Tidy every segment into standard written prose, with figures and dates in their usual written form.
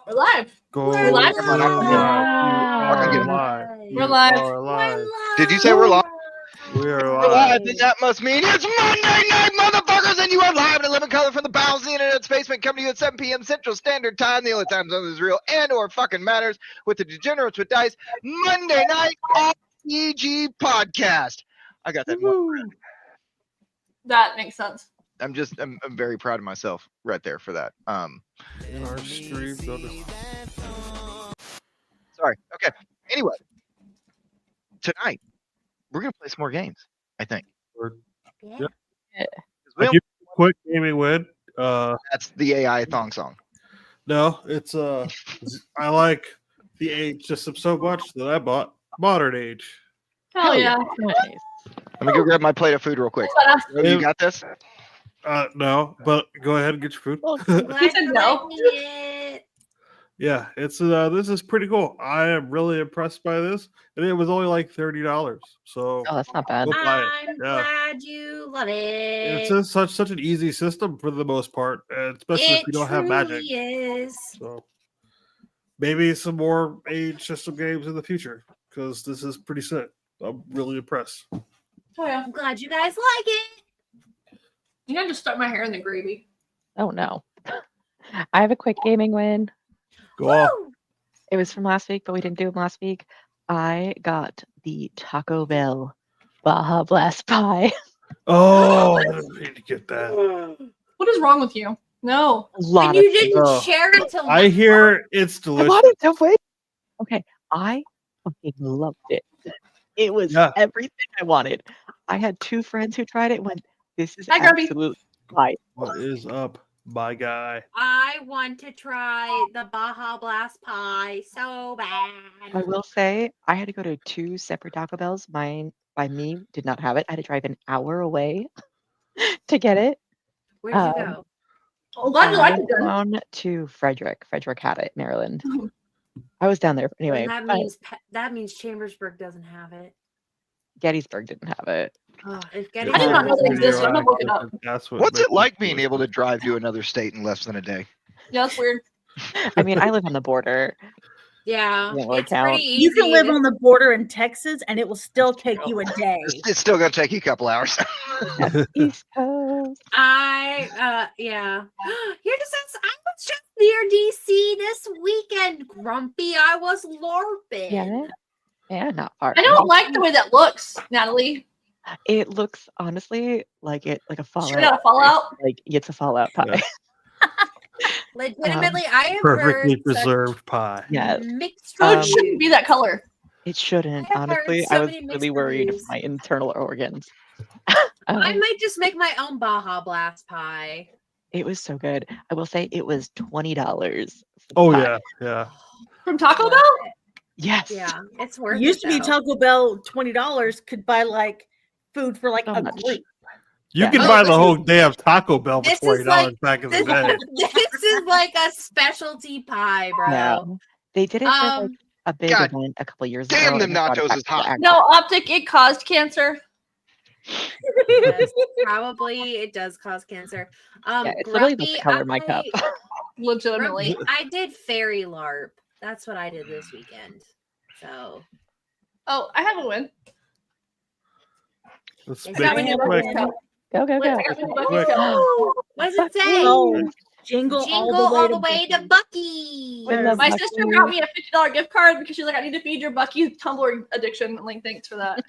We're live. Go We're live. We're live. live. We're live. Are live. Did you say we're live? We are We're live, live. then that must mean it's Monday night, motherfuckers, and you are live in 11 color from the bowels of the internet's basement, coming to you at 7 p.m. Central Standard Time. The only time zone that is real and or fucking matters with the Degenerates with Dice Monday night RPG podcast. I got that one. That makes sense. I'm very proud of myself right there for that. Our stream notice. Sorry. Okay. Anyway, tonight we're gonna play some more games. I think. Yeah. I'll give you a quick gaming win. That's the AI thong song. No, it's I like the age system so much that I bought Modern Age. Hell yeah. Nice. Let me go grab my plate of food real quick. You got this? No, but go ahead and get your food. He said no. Yeah, it's this is pretty cool. I am really impressed by this, and it was only like $30. So Oh, that's not bad. go buy it. I'm Yeah. glad you love it. It's just such an easy system for the most part, and especially if you don't have magic. Is. So maybe some more age system games in the future because this is pretty sick. I'm really impressed. Oh yeah. I'm glad you guys like it. You gotta just stuck my hair in the gravy. Oh no. I have a quick gaming win. Go off. Woo! It was from last week, but we didn't do it last week. I got the Taco Bell Baja Blast pie. Oh, I didn't mean to get that. What is wrong with you? No. A lot And of you didn't Oh. share it until I hear it's I delicious. wanted to wait. Okay, I fucking loved it. It was Yeah. everything I wanted. I had two friends who tried it and went, this is Hi, Garby. absolute fire. What is up, my guy? I want to try the Baja Blast pie so I bad. will say I had to go to two separate Taco Bells. Mine by me did not have it. I had to drive an hour away to get it. Where'd you Um, go? I'm glad you I liked it then. down to Frederick. Frederick had it, Maryland. I was down there anyway. And that means Chambersburg doesn't have it. Gettysburg didn't have it. Oh, if I did not know they existed. I'm gonna look it up. That's what What's it makes like being able to drive to another state in less than a day? Yeah, that's weird. I mean, I live on the border. Yeah, Won't really it's count. pretty easy. You can live on the border in Texas and it will still take you a day. It's still gonna take you a couple hours. East Coast. Yeah. Here since I was just near DC this weekend, Grumpy, I was LARPing. Yeah, not far. I don't like the way that looks, Natalie. It looks honestly like a Fallout. Straight out of Fallout. Like it's a Fallout pie. Yeah. Legitimately, I have perfectly heard preserved pie. Yes, mixed Food reviews. shouldn't be that color. it shouldn't. I have heard Honestly, so I was many really mixed worried reviews. of my internal organs. I might just make my own Baja Blast pie. It was so good. I will say it was $20. Oh yeah. From Taco Bell? Yes. Yeah, it's worth It used to be though. Taco Bell $20 could buy like food for like So a much. week. You Yeah. can Oh, buy this the is- whole damn Taco Bell for this is $20 like- back in the This, day. this is like a specialty pie, bro. No. They did it for like Um, a big God event a couple years ago. damn, them and I brought it nachos back is to the hot. actual- No, Optic, it caused cancer. Yes, probably it does cause cancer. Yeah, it's literally the Grumpy, color of my cup. Legitimately. Grumpy, I did fairy LARP. That's what I did this weekend. So Oh, I have a win. Let's I make got my it new quick. Bucky's cup. Go, go, go. I got my new Bucky's Quick. cup. what does it say? Oh, jingle, Jingle all the way to Bucky. I love My Bucky. sister got me a $50 gift card because she's like, I need to feed your Bucky Tumblr addiction. I'm like, thanks for that.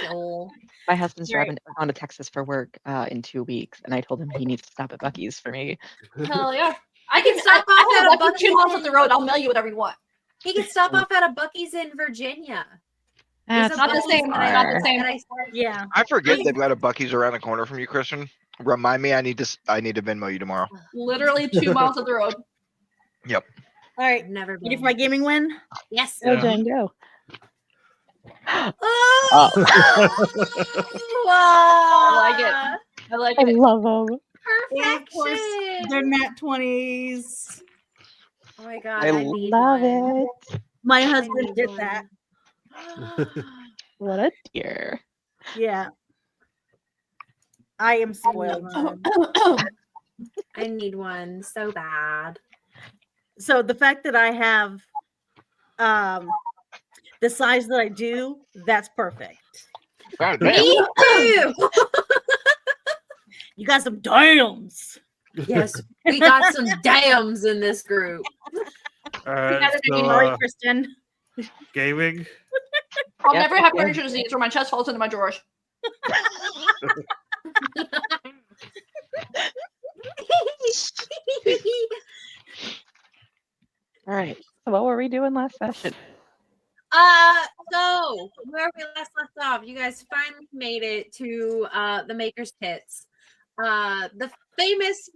Oh, My husband's Right. driving on to Texas for work in 2 weeks, and I told him he needs to stop at Bucky's for me. Hell yeah. I can stop stop off off at at a Bucky 2 miles up the road. I'll mail you whatever you want. he can stop off at a Bucky's in Virginia. That's not the Buc-ee's same, that I- not the same. that I- Yeah. I forget they've got a Bucky's around the corner from you, Christian. Remind me, I need to Venmo you tomorrow. Literally 2 miles up the road. All right. I've never Ready been. for my gaming win? Yes. Go, Yeah. Jen, go. Oh, I like it. I like I it. love them. Yeah, of course. Perfection. They're nat 20s. Oh my god, I need love one. it. My I husband need did one. that. What a dear. Yeah. I am spoiled. I need one so bad. So the fact that I have the size that I do, that's perfect. God damn. Me too. You got some dams. Yes, we got some dams in this group. All right, Sorry, so Kristen. gaming. I'll Yep, never have yeah. furniture disease where my chest falls into my drawers. All right. So what were we doing last session? So where we last left off, you guys finally made it to the Maker's Pits. The famous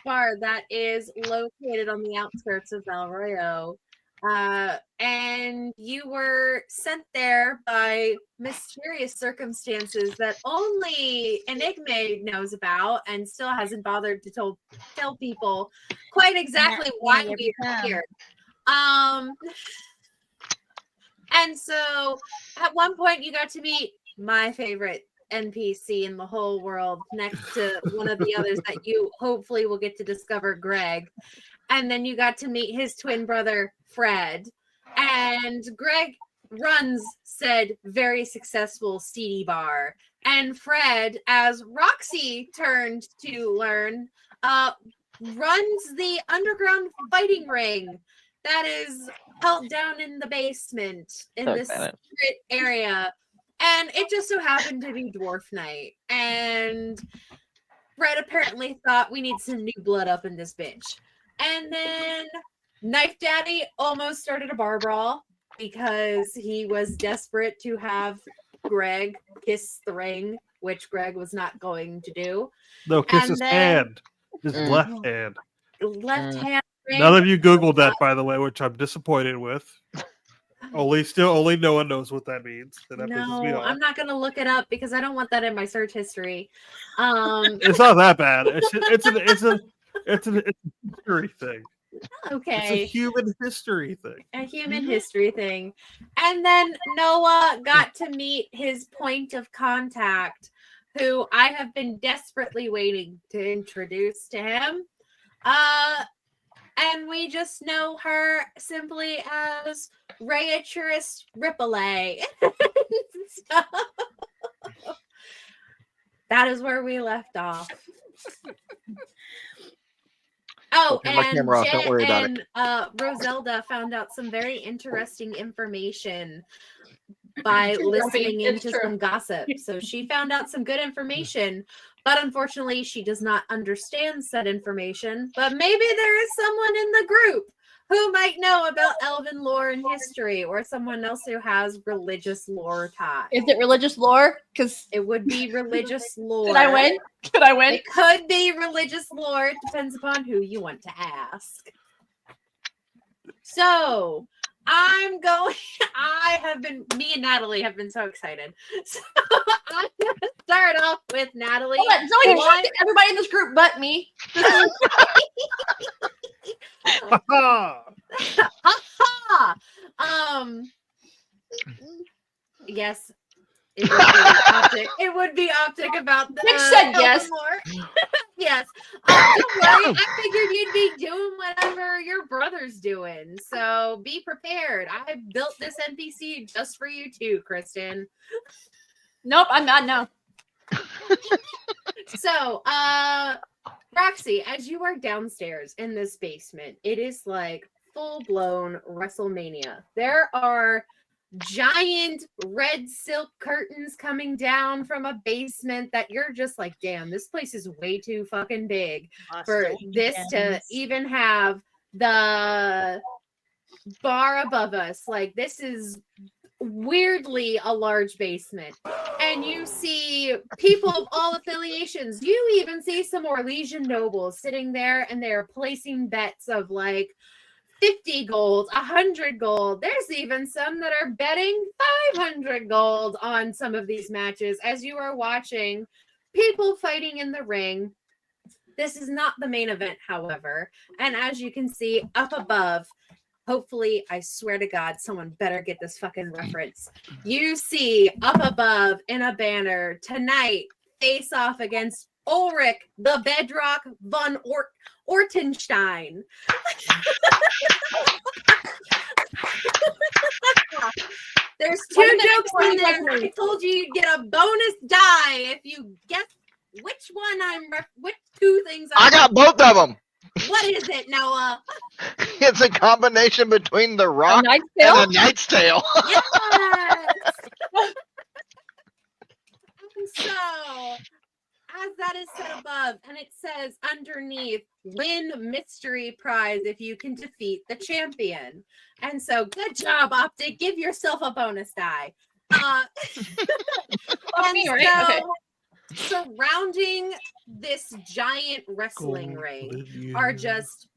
bar that is located on the outskirts of Valroyo. And you were sent there by mysterious circumstances that only Enigma knows about and still hasn't bothered to tell people quite exactly why we are here. And so at one point you got to meet my favorite NPC in the whole world next to one of the others that you hopefully will get to discover, Greg. And then you got to meet his twin brother, Fred. And Greg runs said very successful seedy bar. And Fred, as Roxy turned to learn, runs the underground fighting ring that is held down in the basement in this secret area. And it just so happened to be Dwarf Night. And Fred apparently thought we need some new blood up in this bitch. And then Knife Daddy almost started a bar brawl because he was desperate to have Greg kiss the ring, which Greg was not going to do. No, kiss And his then- hand. His left hand. Left hand ring. None of you Googled that, by the way, which I'm disappointed with. Only no one knows what that means. And that pisses me No, off. I'm not going to look it up because I don't want that in my search history. It's not that bad. It's a history thing. Okay. It's a human history thing. A human history thing. And then Noah got to meet his point of contact, who I have been desperately waiting to introduce to him. And we just know her simply as Rheatris Ripalea. So, that is where we left off. Oh, Turn my and camera off, don't worry about it. Roselda found out some very interesting information by listening It's into true. some gossip. So she found out some good information, but unfortunately she does not understand said information. But maybe there is someone in the group who might know about elven lore and history, or someone else who has religious lore ties. Is it religious lore? Because It would be religious lore. could I win? Could I win? It could be religious lore. It depends upon who you want to ask. So me and Natalie have been so excited. So I'm going to start off with Natalie. Hold on, Zoe, you talked to everybody in this group but me. Ha-ha! Yes. It would be optic. It would be optic about the Nick said yes. lore. Yes. Don't worry. I figured you'd be doing whatever your brother's doing. So be prepared. I built this NPC just for you too, Kristen. Nope, I'm not. No. So, Roxy, as you are downstairs in this basement, it is like full-blown WrestleMania. There are giant red silk curtains coming down from a basement that you're just like, damn, this place is way too fucking big for this to even have the bar above us. Like, this is weirdly a large basement. And you see people of all affiliations. You even see some Orlesian nobles sitting there, and they're placing bets of like 50 gold, 100 gold. There's even some that are betting 500 gold on some of these matches as you are watching people fighting in the ring. This is not the main event, however. And as you can see up above, hopefully, I swear to God, someone better get this fucking reference. You see up above in a banner tonight, face off against Ulrich, the Bedrock von Ortenstein. There's two jokes in there. I told you you'd get a bonus die if you guess which one which two things I got both of them. What is it, Noah? It's a combination between the rock Knight's and Tale? a knight's tale. Yes! So, as that is said above, and it says underneath, win mystery prize if you can defeat the champion. And so, good job, Optic. Give yourself a bonus die. Me, right? Okay. Surrounding this giant wrestling ring are just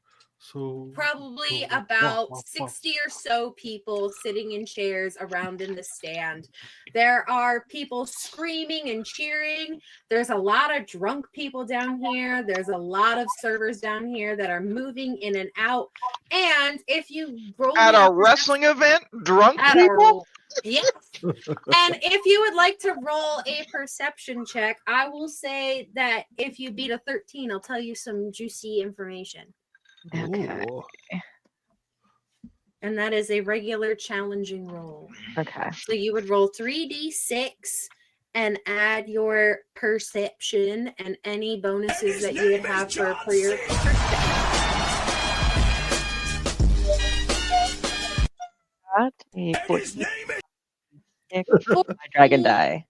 probably about 60 or so people sitting in chairs around in the stand. There are people screaming and cheering. There's a lot of drunk people down here. There's a lot of servers down here that are moving in and out. And if you roll At a wrestling event, drunk people? Yes. And if you would like to roll a perception check, I will say that if you beat a 13, I'll tell you some juicy information. Okay. And that is a regular challenging roll. Okay. So you would roll 3d6 and add your perception and any bonuses that you would have for your perception. Got a 14. My dragon die.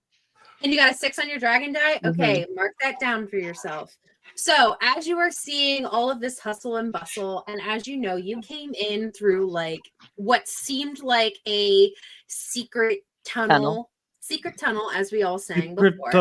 And you got a 6 on your dragon die? Okay, mark that down for yourself. So as you are seeing all of this hustle and bustle, and as you know, you came in through like what seemed like a secret tunnel. Secret tunnel, as we all sang before.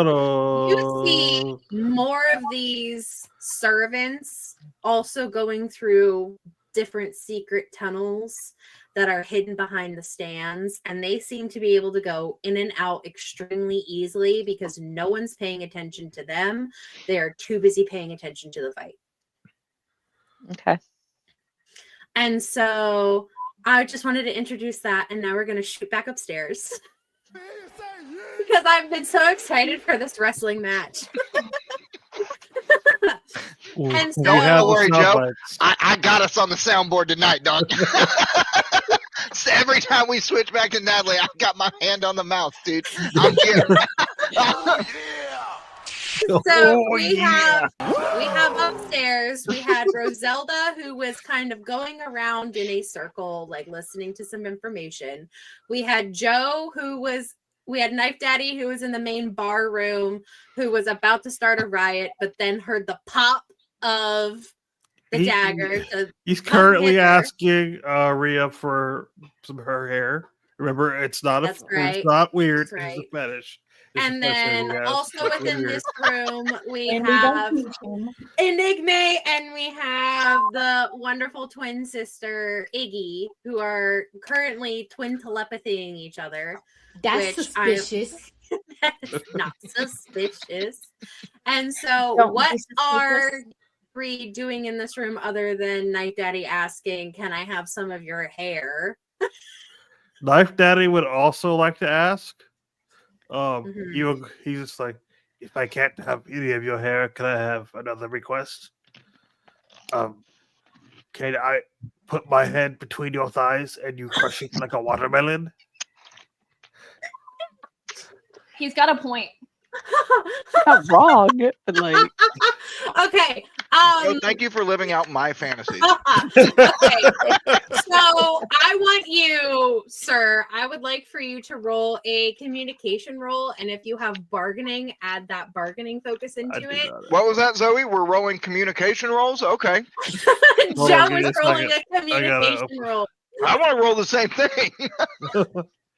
You see more of these servants also going through different secret tunnels that are hidden behind the stands, and they seem to be able to go in and out extremely easily because no one's paying attention to them. They are too busy paying attention to the fight. Okay. And so I just wanted to introduce that, and now we're going to shoot back upstairs because I've been so excited for this wrestling match. And so, don't worry, Joe. I got us on the soundboard tonight, dog. So every time we switch back to Natalie, I got my hand on the mouse, dude. I'm here. So we have upstairs, we had Roselda, who was kind of going around in a circle, like listening to some information. We had Joe, we had Knife Daddy, who was in the main bar room, who was about to start a riot, but then heard the pop of the dagger. He's currently asking Rhea for some of her hair. Remember, it's not it's not weird. That's right. It's a fetish. And then also within this room, we have Enigme, and we have the wonderful twin sister Iggy, who are currently twin telepathying each other. That's suspicious. That is not suspicious. And so, what are Bree doing in this room other than Knife Daddy asking, "Can I have some of your hair?" Knife Daddy would also like to ask. He's just like, if I can't have any of your hair, can I have another request? Can I put my head between your thighs and you crush it like a watermelon? He's got a point. Not wrong, but like. Okay. Oh, thank you for living out my fantasies. Okay. So I want you, sir, I would like for you to roll a communication roll, and if you have bargaining, add that bargaining focus into it. What was that, Zoe? We're rolling communication rolls? Okay. Joe is rolling a communication roll. I want to roll the same thing.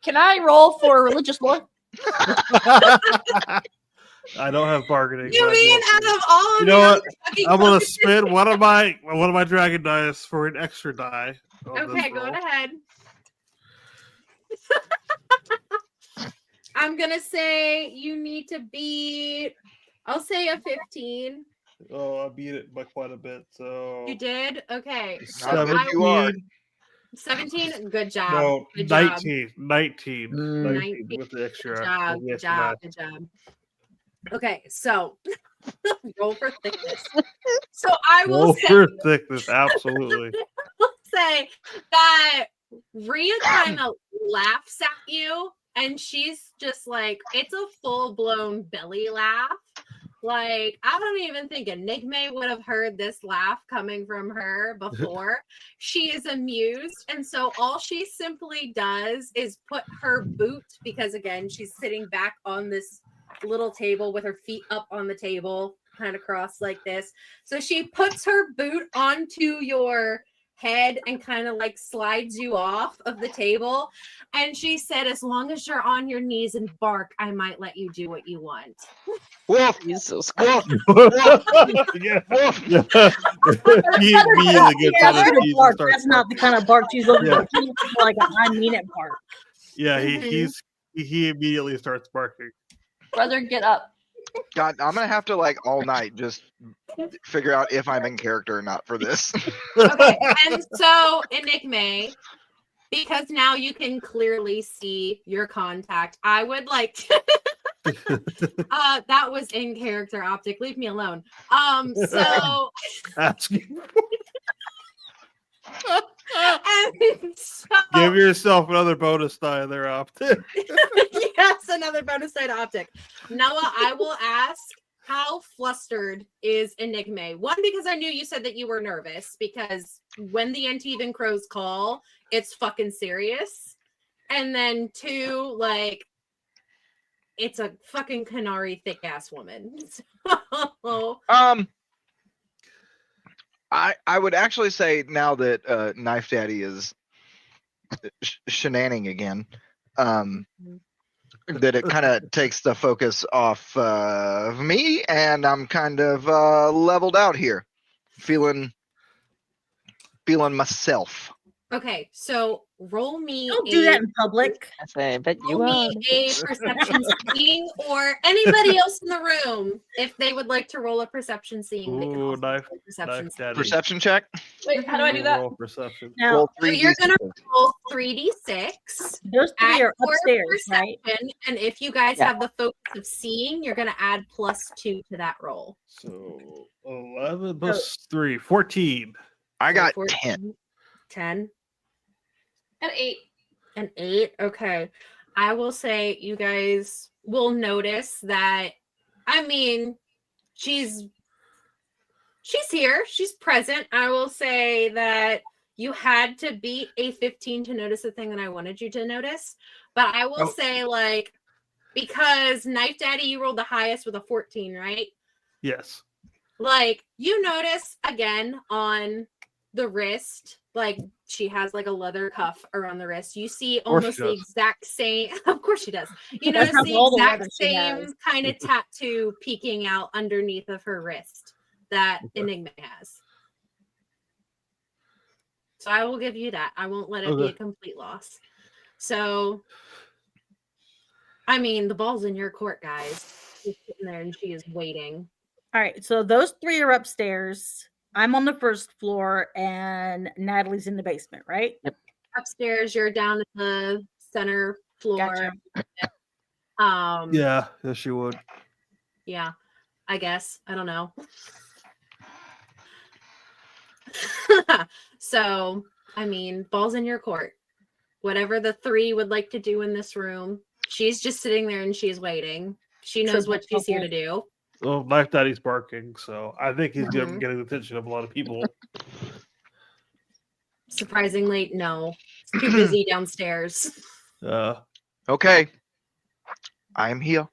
Can I roll for religious lore? I don't have bargaining. You mean out of all of you know what? fucking I'm gonna spin one of my dragon dice for an extra die. Okay, go ahead. I'm gonna say you need to beat. I'll say a 15. Oh, I beat it by quite a bit. So You did? Okay. So 17. You are. 17. Good job. No, Good 19. job. 19 with the extra. Good job. with the Good extra job. die. Good job. Okay, so Roll for thickness. So I will Roll say, for thickness, absolutely. say that Rhea kind of laughs at you, and she's just like, it's a full-blown belly laugh. Like, I don't even think Enigma would have heard this laugh coming from her before. She is amused, and so all she simply does is put her boot, because again, she's sitting back on this little table with her feet up on the table, kind of crossed like this. So she puts her boot onto your head and kind of like slides you off of the table. And she said, as long as you're on your knees and bark, I might let you do what you want. Wolf, Jesus wolf, Yeah. wolf. Yeah. He immediately gets on his That's knees and bark. starts That's not the kind of bark she's looking Yeah. for. She's looking for like an I mean it bark. Yeah, Mhm. he immediately starts barking. Brother, get up. God, I'm gonna have to like all night just figure out if I'm in character or not for this. Okay, and so Enigma, because now you can clearly see your contact, I would like to that was in character optic. Leave me alone. So Asking. and so Give yourself another bonus die there, Optic. yes, another bonus side optic. Noah, I will ask, how flustered is Enigma? One, because I knew you said that you were nervous, because when the Antivan Crows call, it's fucking serious. And then two, like, it's a fucking Canary thick ass woman. So, I would actually say now that Knife Daddy is shenanigans again, that it kind of takes the focus off of me, and I'm kind of leveled out here, feeling myself. okay, so roll me Don't do that in public. I say, but you roll are. me a perception seeing, or anybody else in the room, if they would like to roll a perception seeing. They can Ooh, also knife, roll a perception knife seeing. daddy. Perception check. Wait, how do I do that? Roll perception. Now, Roll So 3d6. you're gonna roll 3d6. those three Add are your upstairs, right? perception, and if you guys Yeah. have the focus of seeing, you're gonna add +2 to that roll. So 11 plus 3, 14. I got So 10. 10 An 8. and 8. Okay. I will say you guys will notice that, I mean, she's here. She's present. I will say that you had to beat a 15 to notice the thing that I wanted you to notice. But I will say, like, because Knife Daddy, you rolled the highest with a 14, right? Yes. Like, you notice again on the wrist, like she has like a leather cuff around the wrist. You see course almost she the does. exact same. Of course she does. You That's notice the all the exact leather she has. same kind of tattoo peeking out underneath of her wrist that Enigma has. So I will give you that. I won't let it be a Okay. complete loss. So, I mean, the ball's in your court, guys. She's sitting there and she is waiting. All right, so those three are upstairs. I'm on the first floor, and Natalie's in the basement, right? Upstairs, you're down at the center floor. Gotcha. Yeah, yes, you would. Yeah, I guess. I don't know. So, I mean, ball's in your court. Whatever the three would like to do in this room, she's just sitting there and she's waiting. She knows what she's here to do. Well, Knife Daddy's barking, so I think he's Mhm. getting the attention of a lot of people. Surprisingly, no. It's too busy downstairs. Okay. I am here.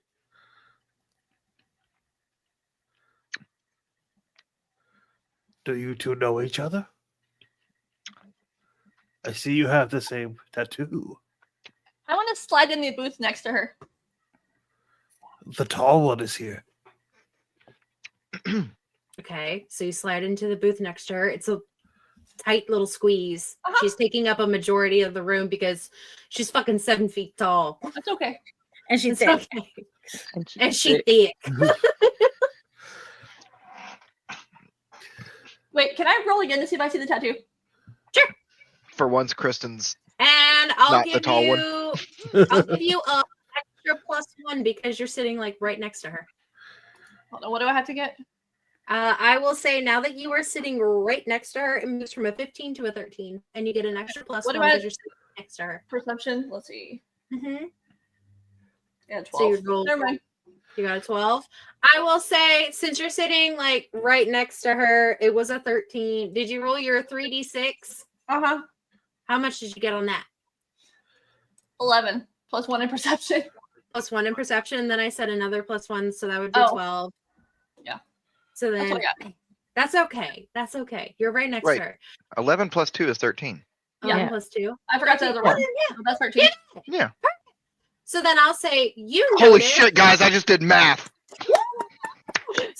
Do you two know each other? I see you have the same tattoo. I want to slide in the booth next to her. The tall one is here. Okay, so you slide into the booth next to her. It's a tight little squeeze. Uh-huh. She's taking up a majority of the room because she's fucking 7 feet tall. That's okay. And she's It's thick. okay. And she's thick. Wait, can I roll again to see if I see the tattoo? For once, Kristen's And I'll Not the give tall one. you I'll give you a extra +1 because you're sitting like right next to her. Hold on, what do I have to get? I will say now that you are sitting right next to her, it moves from a 15 to a 13, and you get an extra plus What do one I- because you're sitting next to her. Perception. Let's see. Mm-hmm. Yeah, 12. So you roll. Never mind. You got a 12. I will say, since you're sitting like right next to her, it was a 13. Did you roll your 3d6? Uh-huh. How much did you get on that? 11 plus 1 in perception. Plus 1 in perception. Then I said another plus 1, so that would be Oh. 12. Yeah. So That's then what I got. that's okay. That's okay. You're right next Right. to her. 11 plus 2 is 13. 11 Yeah. plus 2. I forgot the other one. Yeah. So that's 13. Yeah. So then I'll say you Holy notice- shit, guys! I just did math.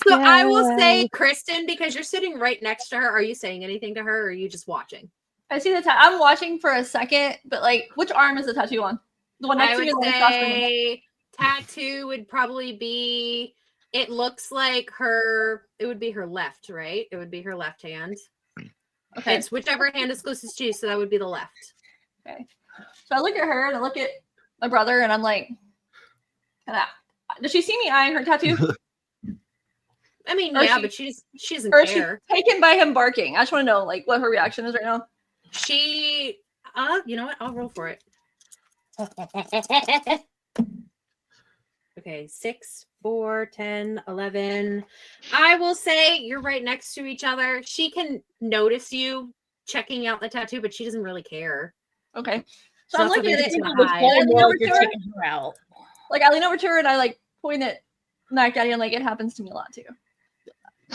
So I will say, Yay. Kristen, because you're sitting right next to her, are you saying anything to her or are you just watching? I see the I'm watching for a second, but like, which arm is the tattoo on? The one next I to me. would Or the one across from me? say tattoo would probably be, it looks like her, it would be her left, right? It would be her left hand. Okay. It's whichever hand is closest to you, so that would be the left. Okay. So I look at her and I look at my brother and I'm like, does she see me eyeing her tattoo? I mean, Or yeah, she- but she doesn't Or is she care. taken by him barking? I just want to know like what her reaction is right now. She, you know what? I'll roll for it. Okay, 6, 4, 10, 11. I will say you're right next to each other. She can notice you checking out the tattoo, but she doesn't really care. Okay. So So I'm that's looking what at makes it. it It was high. I lean vulnerable over if you're to her. taking her out. Like I lean over to her and I like point at Knife Daddy and like it happens to me a lot too.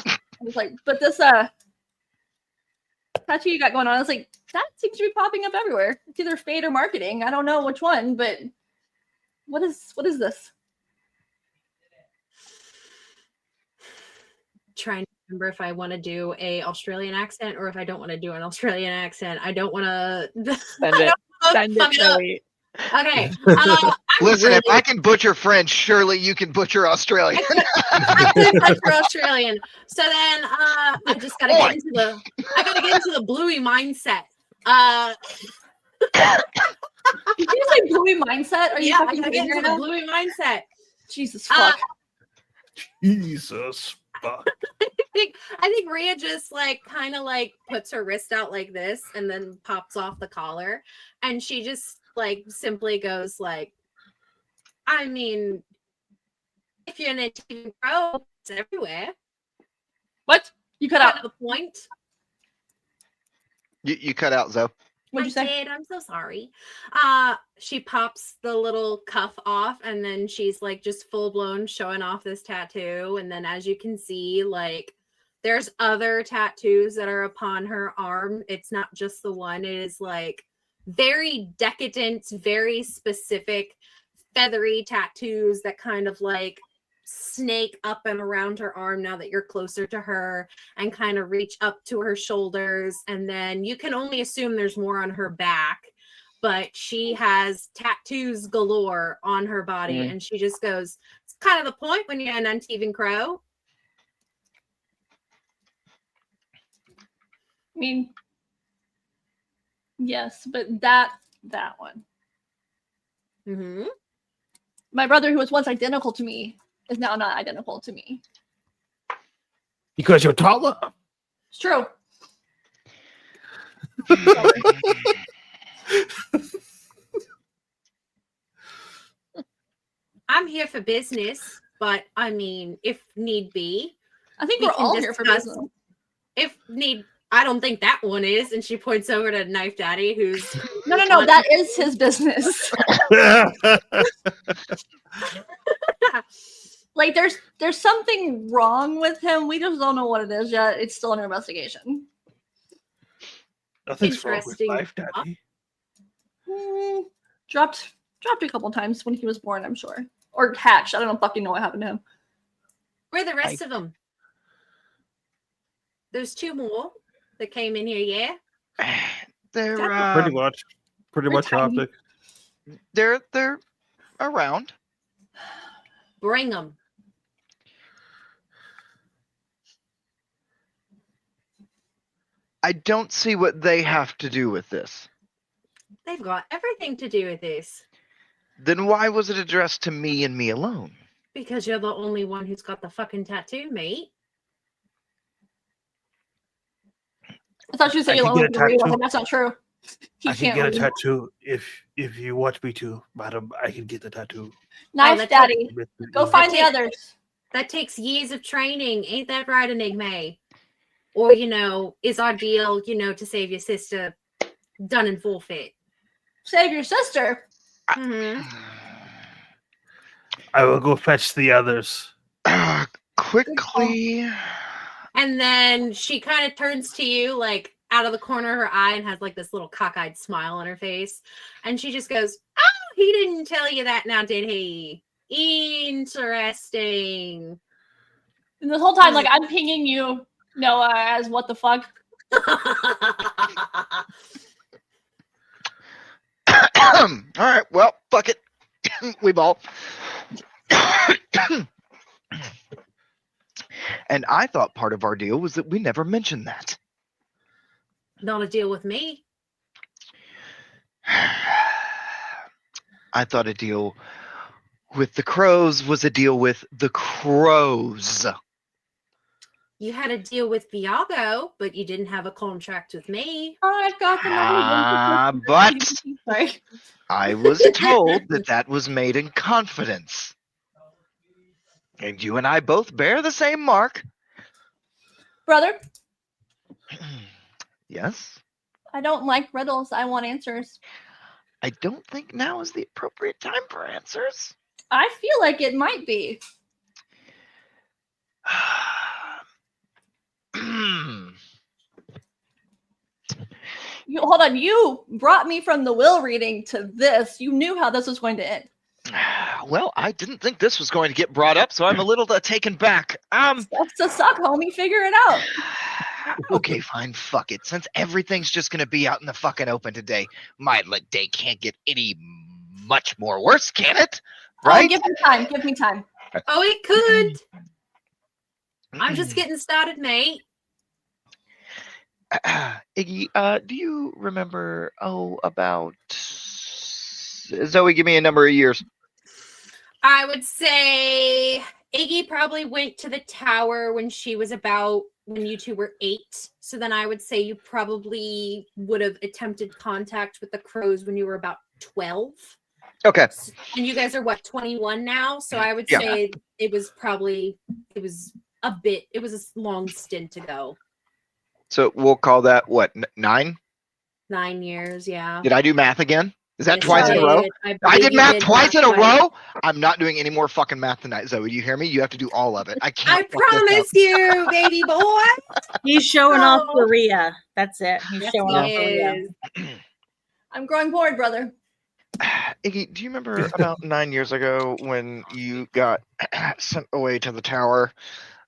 I was like, but this tattoo you got going on, I was like, that seems to be popping up everywhere. It's either fate or marketing. I don't know which one, but what is this? Trying to remember if I want to do a Australian accent or if I don't want to do an Australian accent. I don't want to Send it. Send it, Zoe. Okay. Listen, really, if I can butcher French, surely you can butcher Australian. I could butcher Australian. So then I just gotta get into the bluey mindset. Did you say bluey mindset? Are you Yeah, I fucking gotta get kidding into right the now? bluey mindset. Jesus fuck. Jesus fuck. I think Rhea just like kind of like puts her wrist out like this and then pops off the collar, and she just like simply goes like, I mean, if you're in a TV pro, it's everywhere. What? You cut Kind out. of the point. You cut out, Zoe. What'd you I say? did. I'm so sorry. She pops the little cuff off and then she's like just full blown showing off this tattoo. And then as you can see, like there's other tattoos that are upon her arm. It's not just the one. It is like very decadent, very specific, feathery tattoos that kind of like snake up and around her arm now that you're closer to her and kind of reach up to her shoulders. And then you can only assume there's more on her back, but she has tattoos galore on her body. And she just goes, it's kind of the point when you're an uneven crow. I mean, yes, but that one. Mm-hmm. My brother, who was once identical to me, is now not identical to me. Because you're taller. It's true. I'm here for business, but I mean, if need be, I think we we're can all here for discuss- business. if need, I don't think that one is. And she points over to Knife Daddy, who's No, that is his business. Like, there's something wrong with him. We just don't know what it is yet. It's still under investigation. Nothing's wrong with Interesting. life, Daddy. Dropped a couple times when he was born, I'm sure, or hatched. I don't fucking know what happened to him. where are the rest of them? There's 2 more that came in here, yeah? They're Pretty much tiny. optic. they're around. Bring them. I don't see what they have to do with this. They've got everything to do with this. Then why was it addressed to me and me alone? Because you're the only one who's got the fucking tattoo, mate. I thought you said I you're could the get only a one real, tattoo. and that's not true. He I can can't get a read. tattoo if you want me to, madam. I can get the tattoo. Nice, that's Daddy. Mr. Go Easy. find the takes- others. That takes years of training. Ain't that right, Enigma? Or, is our deal, to save your sister done in forfeit? Save your sister. Mm-hmm. I will go fetch the others. Quickly. And then she kind of turns to you, like, out of the corner of her eye and has, like, this little cockeyed smile on her face. And she just goes, oh, he didn't tell you that now, did he? Interesting. And this whole time, like, I'm pinging you, Noah, as what the fuck? All right. Well, fuck it. We ball. And I thought part of our deal was that we never mentioned that. Not a deal with me. I thought a deal with the crows was a deal with the crows. You had a deal with Viago, but you didn't have a contract with me. I've got the But Sorry. I was told that that was made in confidence. And you and I both bear the same mark. Brother, Yes? I don't like riddles. I want answers. I don't think now is the appropriate time for answers. I feel like it might be. Hold on. You brought me from the will reading to this. You knew how this was going to end. Well, I didn't think this was going to get brought up, so I'm a little taken back. That's the suck, homie. Figure it out. Okay, fine, fuck it. Since everything's just gonna be out in the fucking open today, my day can't get any much more worse, can it? Right? Oh, give me time. Give me time. Oh, it could. I'm just getting started, mate. Iggy, do you remember, about Zoe, give me a number of years. I would say Iggy probably went to the tower when you two were 8. So then I would say you probably would have attempted contact with the crows when you were about 12. Okay. And you guys are what, 21 now? So I would Yeah. say it was a long stint ago. So we'll call that what, 9? 9 years, yeah. Did I do math again? Is that Yes, twice in a you row? did. I believe did you math twice in a twice. row? I'm not doing any more fucking math tonight, Zoe. Do you hear me? You have to do all of it. I can't. I fuck this up. promise you, baby boy. He's showing off Oh. for Rhea. That's it. He's Yes, showing he off for Rhea. is. I'm growing bored, brother. Iggy, do you remember about 9 years ago when you got sent away to the tower?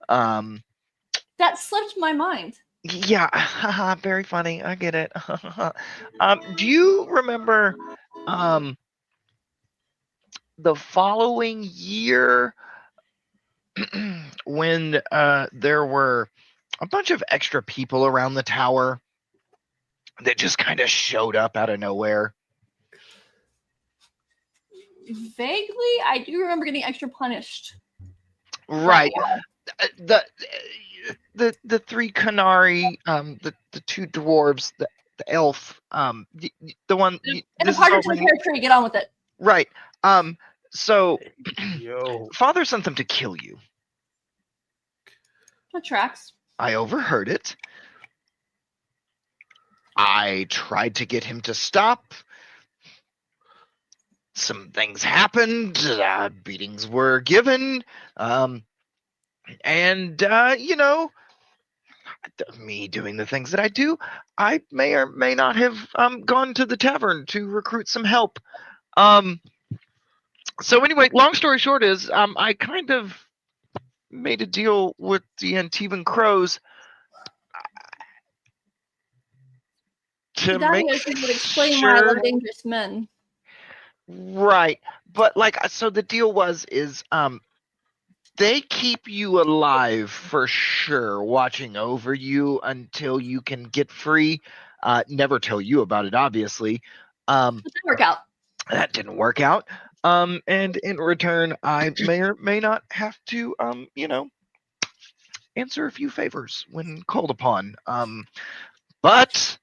That slipped my mind. Yeah, haha, very funny. I get it. Do you remember the following year when there were a bunch of extra people around the tower that just kind of showed up out of nowhere? Vaguely, I do remember getting extra punished. Right. The 3 Canary, the 2 dwarves, the elf, the one. And this a partner is to all the hair tree. Get on with it. right. So Yo. Father sent them to kill you. That tracks. I overheard it. I tried to get him to stop. Some things happened. Beatings were given. Me doing the things that I do, I may or may not have gone to the tavern to recruit some help. So anyway, long story short is I kind of made a deal with the Antivan Crows to That make is, it would explain why I sure. love dangerous men. Right. But so the deal is they keep you alive for sure, watching over you until you can get free. Never tell you about it, obviously. It didn't work out. That didn't work out. And in return, I may or may not have to, answer a few favors when called upon. But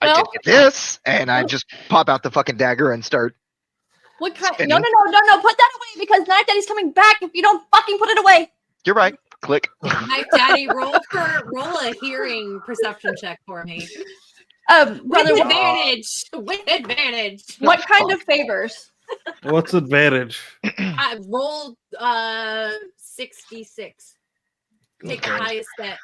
I did Well- get this, and I just pop out the fucking dagger and start. What kind? Spinning. No! Put that away because Night Daddy's coming back if you don't fucking put it away. You're right. Click. Night Daddy, roll a hearing perception check for me. Brother, With what, advantage. With advantage. what kind of favors? What's advantage? I rolled 66. Take the Okay. highest bet.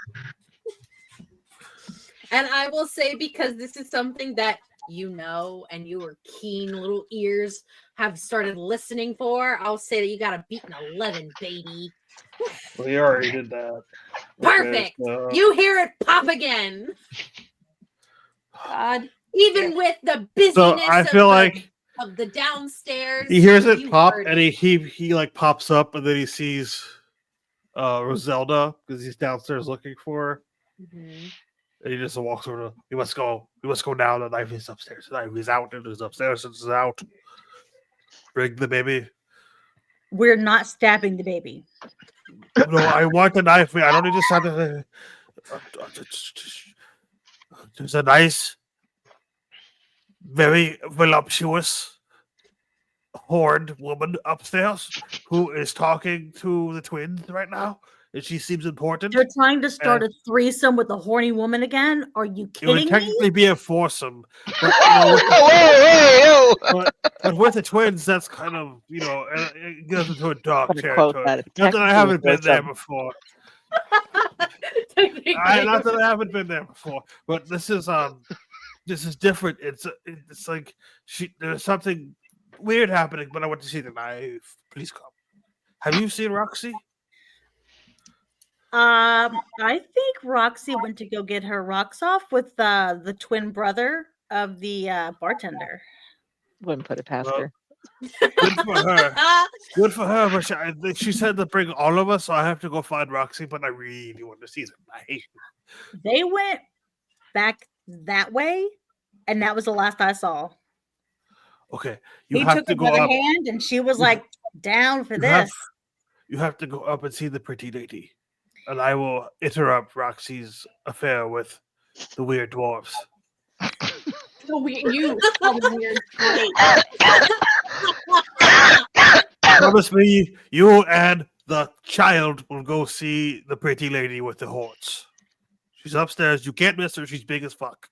And I will say, because this is something that you know and your keen little ears have started listening for, I'll say that you got to beat an 11, baby. We already did that. Perfect. so- You hear it pop again. God. Even with the busyness So I feel like of the downstairs. he hears it you pop, heard and he like pops up, and then he sees Roselda because he's downstairs looking for her. Mhm. And he just walks over to. We must go down. The knife is upstairs. The knife is out. It is upstairs. It is out. Bring the baby. We're not stabbing the baby. No, I want the knife. I don't need to stop it. There's a nice, very voluptuous, horned woman upstairs who is talking to the twins right now, and she seems important. They're trying to start a threesome with a horny woman again. Are you It would kidding me? technically be a foursome, but, but with the twins, that's kind of it goes into a dark I'm gonna quote territory. that. Not that I haven't been there Technically, before. Technically. Not that I haven't been there before, but this is different. It's like there's something weird happening, but I want to see the knife. Please come. Have you seen Roxy? I think Roxy went to go get her rocks off with the twin brother of the bartender. Wouldn't put it past Well, her. Good for her. Good for her. But she said to bring all of us, so I have to go find Roxy. But I really want to see the knife. They went back that way, and that was the last I saw. Okay, you He have took to her go by the up. hand, and she was like, "Down for You this." you have to go up and see the pretty lady, and I will interrupt Roxy's affair with the weird dwarves. So you are weird. Promise me, you and the child will go see the pretty lady with the horns. She's upstairs. You can't miss her. She's big as fuck.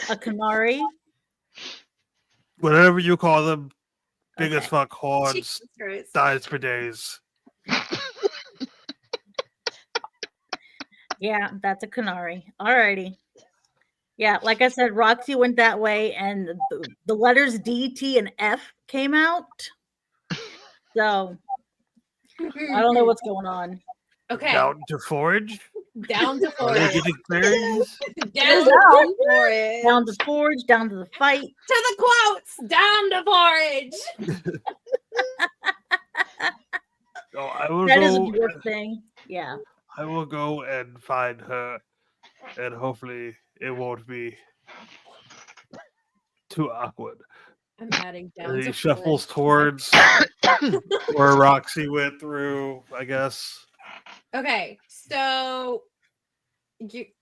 A canary. Whatever you call them, big as Okay. fuck horns, Jesus Christ. dies for days. Yeah, that's a canary. Alrighty. Yeah, like I said, Roxy went that way, and the letters D, T, and F came out. So I don't know what's going on. Okay. Down to forage. Down to Are they forage. getting berries? Down Down. to forage. Down to forge, down to the fight. To the quotes. Down to forage. No, I will That is a go. dwarf thing. Yeah. I will go and find her, and hopefully it won't be too awkward. I'm adding down And to he shuffles forage. towards where Roxy went through, I guess. Okay, so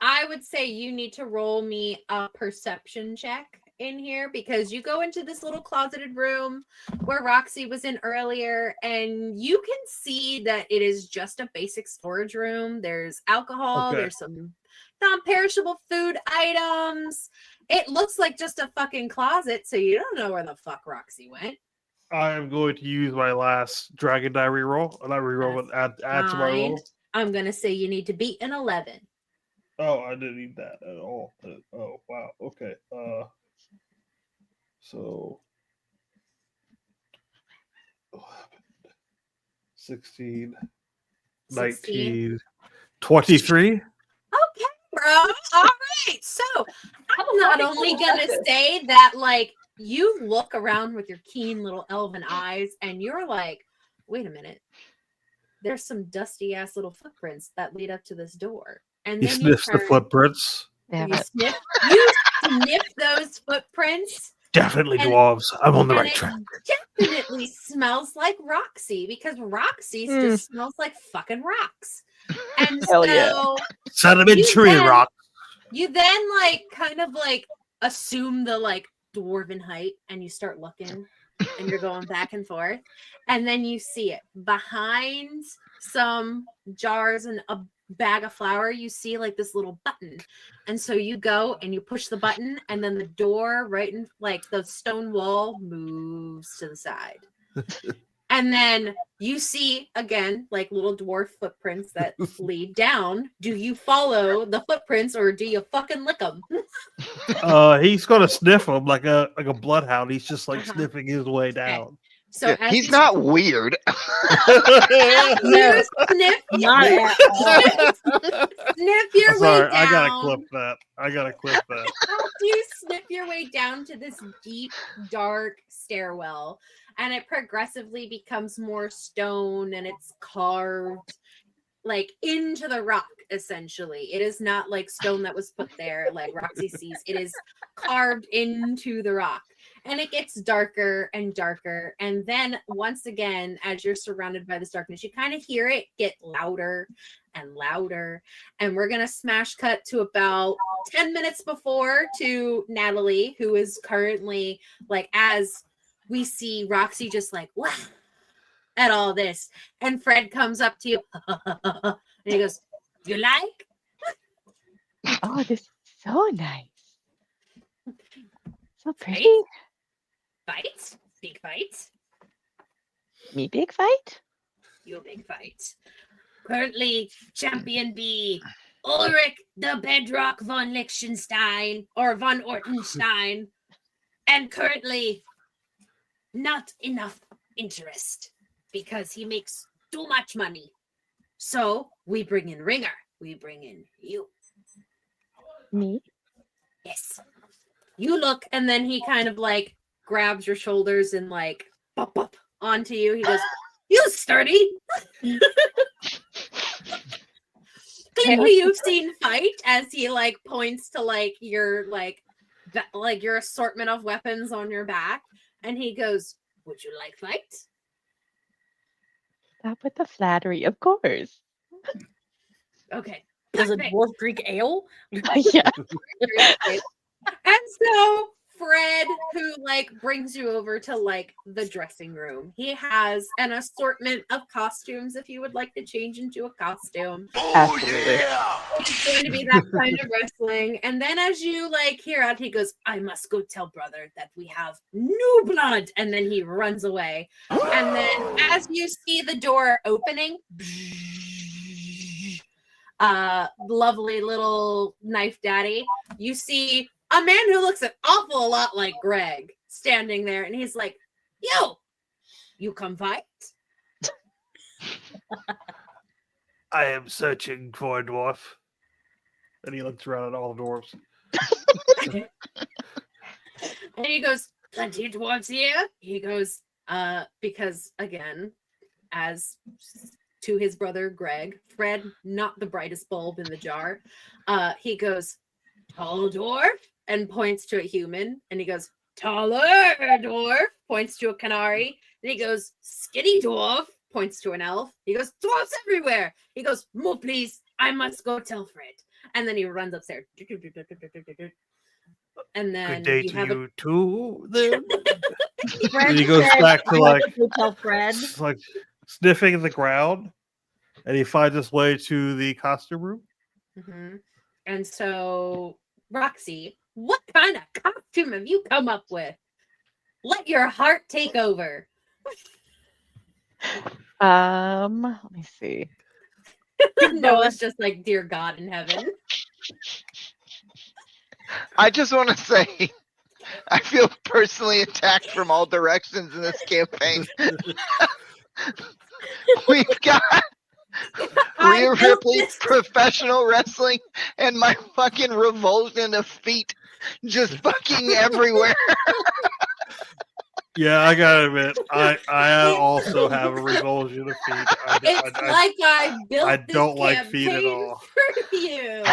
I would say you need to roll me a perception check in here because you go into this little closeted room where Roxy was in earlier, and you can see that it is just a basic storage room. There's alcohol, Okay. there's some non-perishable food items. It looks like just a fucking closet, so you don't know where the fuck Roxy went. I am going to use my last Dragon Die reroll. Not reroll, but add to my Fine. roll. I'm gonna say you need to beat an 11. Oh, I didn't need that at all. Oh, wow. Okay. So 16, 19, 23. Okay, bro. All right. So I'm not only gonna say that, like, you look around with your keen little elven eyes, and you're like, wait a minute. There's some dusty ass little footprints that lead up to this door. And He then sniffs the turn- footprints. Damn You it. sniff those footprints, Definitely And- dwarves. I'm on the and right it track. definitely smells like Roxy because Roxy's just smells like fucking rocks. And Hell so yeah. Sedimentary then- rock. you then like kind of like assume the like dwarven height and you start looking and you're going back and forth. And then you see it behind some jars and a bag of flour. You see like this little button. And so you go and you push the button, and then the door right in like the stone wall moves to the side. And then you see again like little dwarf footprints that lead down. Do you follow the footprints or do you fucking lick them? He's gonna sniff them like a bloodhound. He's just like Uh-huh. sniffing his way down. So Yeah, as he's you not weird. you sniff, Not at all. sniff your I'm way sorry, down. I gotta clip that. As you sniff your way down to this deep, dark stairwell, and it progressively becomes more stone and it's carved like into the rock, essentially. It is not like stone that was put there like Roxy sees. It is carved into the rock. And it gets darker and darker. And then once again, as you're surrounded by this darkness, you kind of hear it get louder and louder. And we're going to smash cut to about 10 minutes before to Natalie, who is currently like, as we see Roxy just like, wow, at all this. And Fred comes up to you and he goes, you like? Oh, this is so nice. So pretty. Right? Fight? Big fight? Me big fight? You big fight. Currently, Champion B, Ulrich the Bedrock von Liechtenstein, or von Ortenstein, and currently not enough interest because he makes too much money. So we bring in Ringer. We bring in you. Me? Yes. You look, and then he kind of like grabs your shoulders and like bop, bop, onto you. He goes, you sturdy. Clearly you've seen fight as he like points to like your like your assortment of weapons on your back. And he goes, would you like fight? Stop with the flattery, of course. Okay. Does a perfect. dwarf drink ale? Yeah. And so Fred, who like brings you over to like the dressing room, he has an assortment of costumes if you would like to change into a costume. Absolutely. It's going to be that kind of wrestling. And then as you like hear out, he goes, I must go tell brother that we have new blood. And then he runs away. And then as you see the door opening, lovely little knife daddy, you see a man who looks an awful lot like Greg standing there, and he's like, yo, you come fight? I am searching for a dwarf. And he looks around at all the dwarves. And he goes, plenty of dwarves here. He goes, because again, as to his brother Greg, Fred, not the brightest bulb in the jar, he goes, tall dwarf, and points to a human, and he goes, taller dwarf, points to a canary, and he goes, skinny dwarf, points to an elf. He goes, dwarves everywhere. He goes, move please, I must go tell Fred. And then he runs upstairs. And then Good day you to have you too. Then. Fred And he goes said, back to "I like, to tell Fred. like sniffing the ground, and he finds his way to the costume room. And so, Roxy, what kind of costume have you come up with? Let your heart take over. Let me see. No, it's just like, dear God in heaven. I just want to say, I feel personally attacked from all directions in this campaign. We've got Rhea Ripley professional wrestling and my fucking revulsion of feet just fucking everywhere. Yeah, I gotta admit, I also have a revulsion of feet. I built I this don't like feet at campaign all. for you.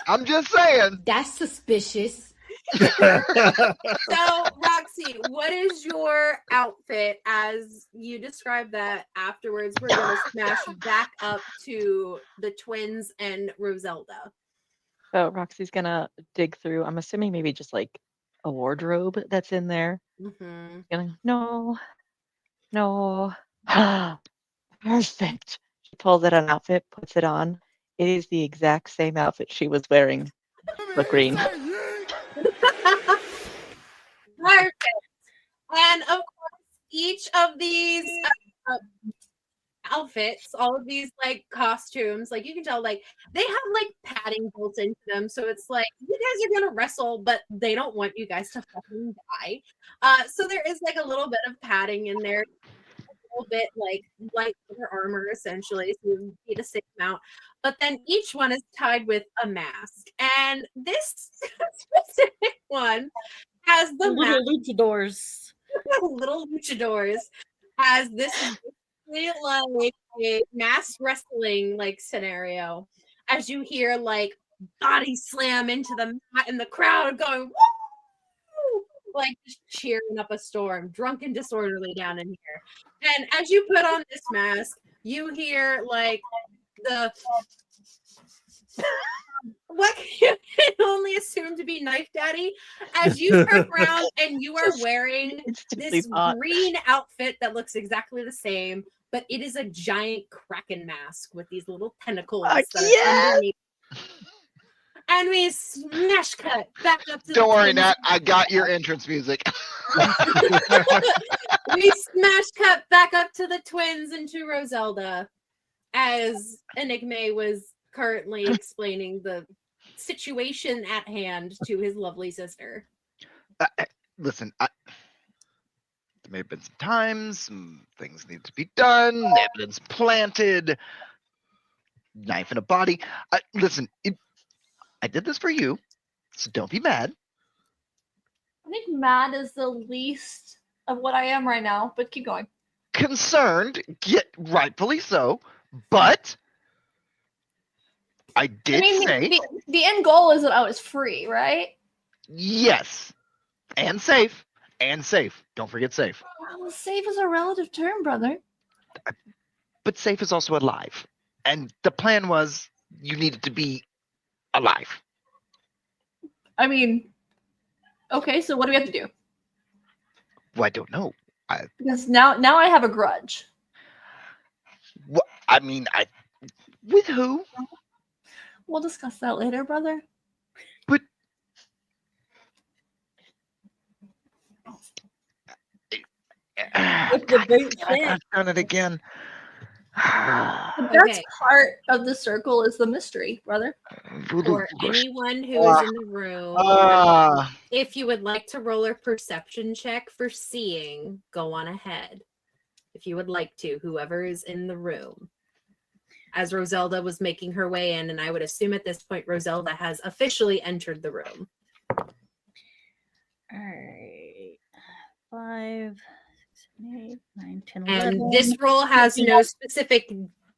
I'm just saying. That's suspicious. So, Roxy, what is your outfit as you describe that? Afterwards, we're going to smash back up to the twins and Roselda. So Roxy's gonna dig through. I'm assuming maybe just like a wardrobe that's in there. Mm-hmm. No. Perfect. She pulls out an outfit, puts it on. It is the exact same outfit she was wearing. But green. Perfect. And of course, each of these outfits, all of these like costumes, like you can tell, like they have like padding built into them. So it's like you guys are gonna wrestle, but they don't want you guys to fucking die. So there is like a little bit of padding in there, a little bit like light armor essentially, so you need a safe amount. But then each one is tied with a mask, and this specific one has the Little mask. luchadors. Little luchadors has this is basically like a mass wrestling like scenario as you hear like body slam into the mat and the crowd going woo, like just cheering up a storm, drunk and disorderly down in here. And as you put on this mask, you hear like the what you can only assume to be Knife Daddy as you turn around and you are wearing this green outfit that looks exactly the same, but it is a giant kraken mask with these little tentacles that are underneath. And we smash cut back up to Don't worry, twins. Nat. I got your entrance music. We smash cut back up to the twins and to Roselda as Enigme was currently explaining the situation at hand to his lovely sister. Listen, there may have been some times, some things need to be done, evidence planted, knife in a body. Listen, I did this for you, so don't be mad. I think mad is the least of what I am right now, but keep going. Concerned, yet rightfully so, but I did say the end goal is that I was free, right? yes, and safe, Don't forget safe. Well, safe is a relative term, brother. But safe is also alive, and the plan was you needed to be alive. I mean, okay, so what do we have to do? Well, I don't know. Because now I have a grudge. I mean, with who? We'll discuss that later, brother. But I've done it again. The best part of the circle is the mystery, brother. For anyone who is in the room, if you would like to roll a perception check for seeing, go on ahead. If you would like to, whoever is in the room. As Roselda was making her way in, and I would assume at this point Roselda has officially entered the room. All right. 5, 6, 7, 8, 9, 10, 11. And this roll has no specific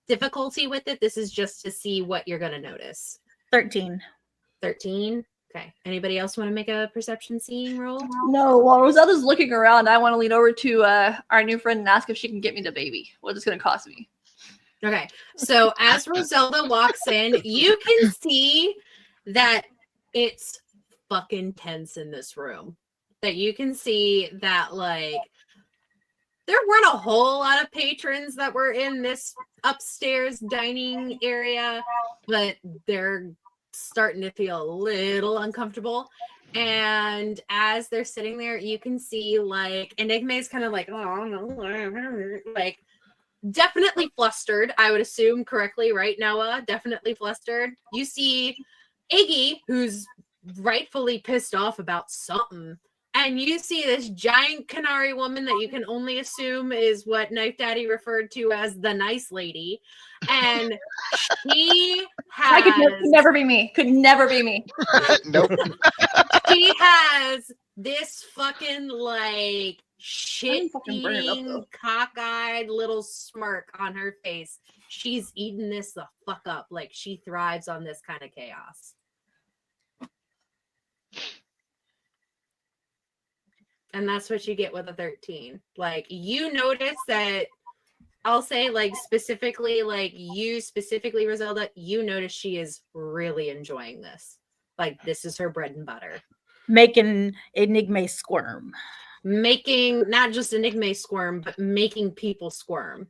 difficulty with it. This is just to see what you're going to notice. 13. 13. Okay. Anybody else want to make a perception seeing roll? No, while Roselda's looking around, I want to lean over to our new friend and ask if she can get me the baby. What is it going to cost me? Okay. So as Roselda walks in, you can see that it's fucking tense in this room. That you can see that, like, there weren't a whole lot of patrons that were in this upstairs dining area, but they're starting to feel a little uncomfortable. And as they're sitting there, you can see, like, Enigma's kind of like, oh, no, like, definitely flustered, I would assume correctly, right, Noah? Definitely flustered. You see Iggy, who's rightfully pissed off about something. And you see this giant Canary woman that you can only assume is what Knife Daddy referred to as the nice lady. And she has... Could never be me. Could never be me. Nope. She has this fucking, like, shit-eating, cockeyed little smirk on her face. She's eating this the fuck up. Like, she thrives on this kind of chaos. And that's what you get with a 13. Like, you notice that, I'll say, like, specifically, like, you specifically, Roselda, you notice she is really enjoying this. Like, this is her bread and butter. Making Enigma squirm. Making, not just Enigma squirm, but making people squirm.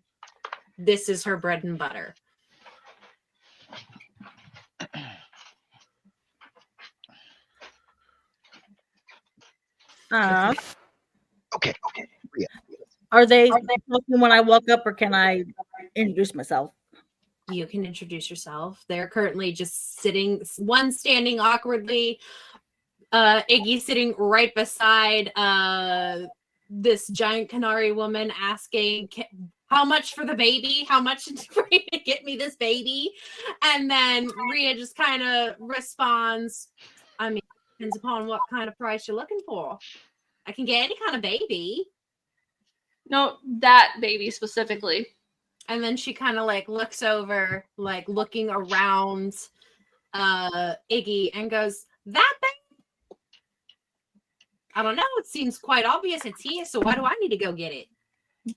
This is her bread and butter. Okay. Yeah. Are they talking when I walk up, or can I introduce myself? You can introduce yourself. They're currently just sitting, one standing awkwardly, Iggy sitting right beside this giant Canary woman asking, how much for the baby? How much for you to get me this baby? And then Rhea just kind of responds, I mean, depends upon what kind of price you're looking for. I can get any kind of baby. No, that baby specifically. And then she kind of like looks over, like looking around Iggy and goes, that baby? I don't know. It seems quite obvious it's here. So why do I need to go get it?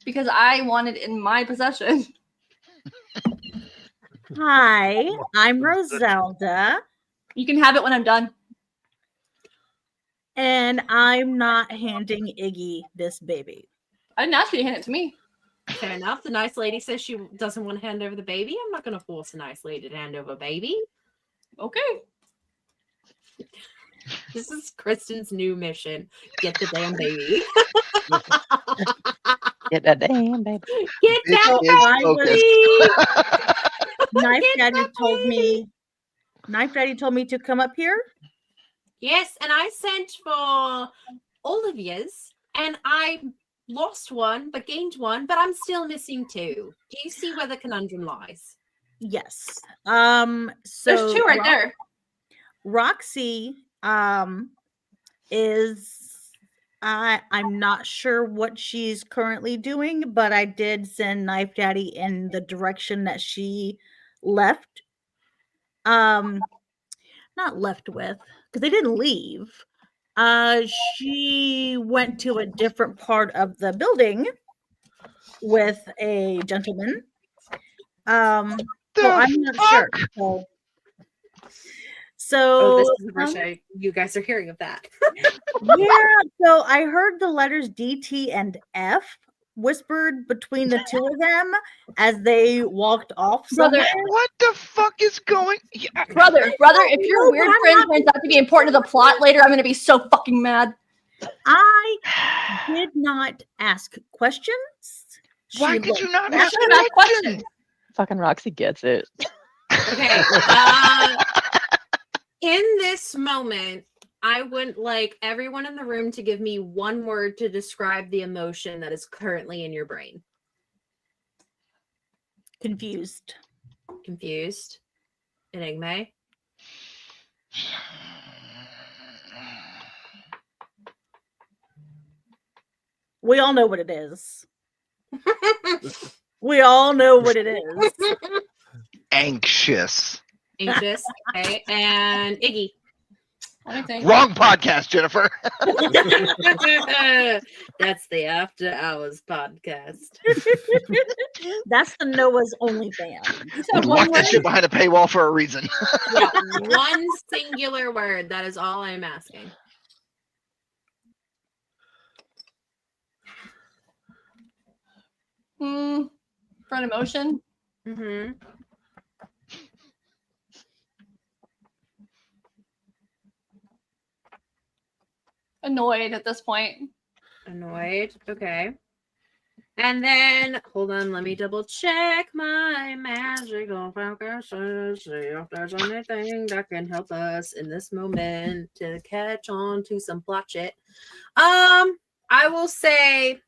Because I want it in my possession. Hi, I'm Roselda, You can have it when I'm done. and I'm not handing Iggy this baby. I didn't ask you to hand it to me. Fair enough. The nice lady says she doesn't want to hand over the baby. I'm not going to force a nice lady to hand over a baby. Okay. This is Kristen's new mission. Get the damn baby. Get that damn baby. Get It that is focused. Knife Get Daddy that told baby. me to come up here. Yes, and I sent for all of yous, and I lost one, but gained one, but I'm still missing two. Do you see where the conundrum lies? Yes. There's So two right there. Roxy is I'm not sure what she's currently doing, but I did send Knife Daddy in the direction that she left. Not left with, because they didn't leave. She went to a different part of the building with a gentleman. Well, I'm not sure. Oh, this So, is the first you guys are hearing of that. yeah, so I heard the letters D, T, and F whispered between the two of them as they walked off Brother, somewhere. What the fuck is going? Yeah. brother, if know, your but weird I'm friend not- turns out to be important to the plot later, I'm gonna be so fucking mad. I did not ask questions. Why She could you looked not You ask should have questions? questions. Fucking Roxy gets it. Okay. In this moment, I would like everyone in the room to give me one word to describe the emotion that is currently in your brain. confused. Confused. Enigma. We all know what it is. We all know what it is. Anxious. Anxious. Okay. And Iggy. Let me think. Wrong podcast, Jennifer. That's the After Hours podcast. That's the Noah's OnlyFans. You We said one locked that word? shit behind a paywall for a reason. Yeah, one singular word. That is all I'm asking. For an emotion? Mm-hmm. Annoyed at this point. Annoyed. Okay. And then, hold on, let me double check my magical focus to see if there's anything that can help us in this moment to catch on to some plot shit. I will say,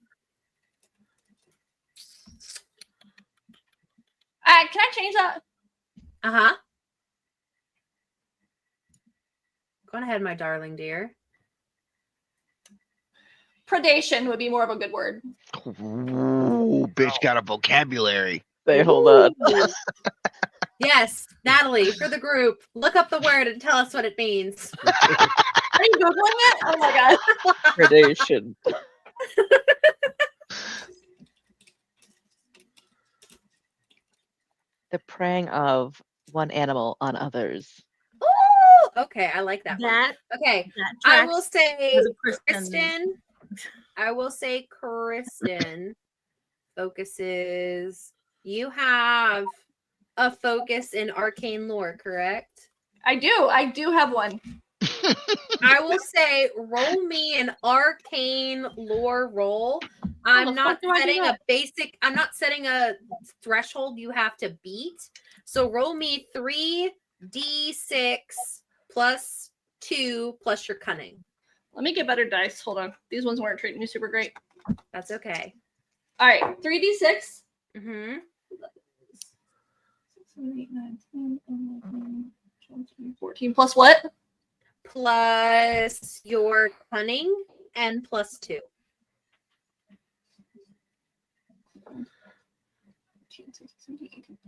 Can I change that? uh-huh. Go on ahead, my darling dear. Predation would be more of a good word. Ooh, bitch got a vocabulary. Say, hold on. Ooh. Yes, Natalie, for the group, look up the word and tell us what it means. you Googling it? Oh my god. Predation. The preying of one animal on others. Ooh, okay, I like that one. That Okay, that I will tracks say as a Kristen. Kristen. I will say Kristen focuses. You have a focus in arcane lore, correct? I do have one. I will say roll me an arcane lore roll. How I'm the not fuck do I do setting a that? basic, I'm not setting a threshold you have to beat. So roll me 3d6 plus 2 plus your cunning. Let me get better dice. Hold on. These ones weren't treating me super great. That's okay. All right, 3d6. Mm-hmm. 6, 7, 8, 9, 10, 11, 12, 13, 14. Plus what? Plus your cunning and plus 2.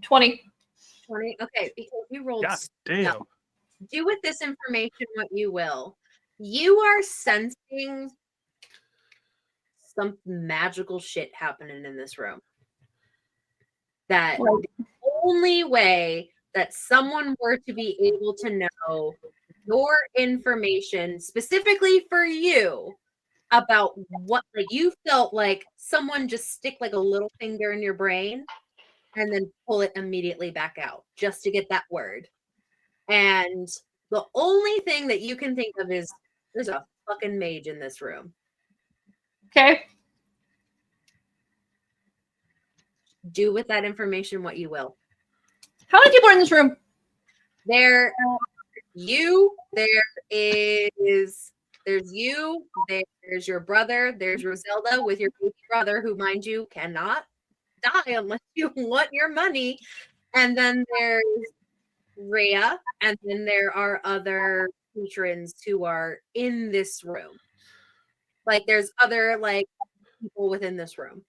20. 20. Okay, because you rolled. God damn. Do with this information what you will. You are sensing some magical shit happening in this room. That the only way that someone were to be able to know your information specifically for you about what, like, you felt like someone just stick like a little finger in your brain and then pull it immediately back out just to get that word. And the only thing that you can think of is there's a fucking mage in this room. Okay. Do with that information what you will. How many people are in this room? There's you, there's you, there's your brother, there's Roselda with your baby brother, who, mind you, cannot die unless you want your money. And then there's Rhea, and then there are other patrons who are in this room. Like, there's other, like, people within this room.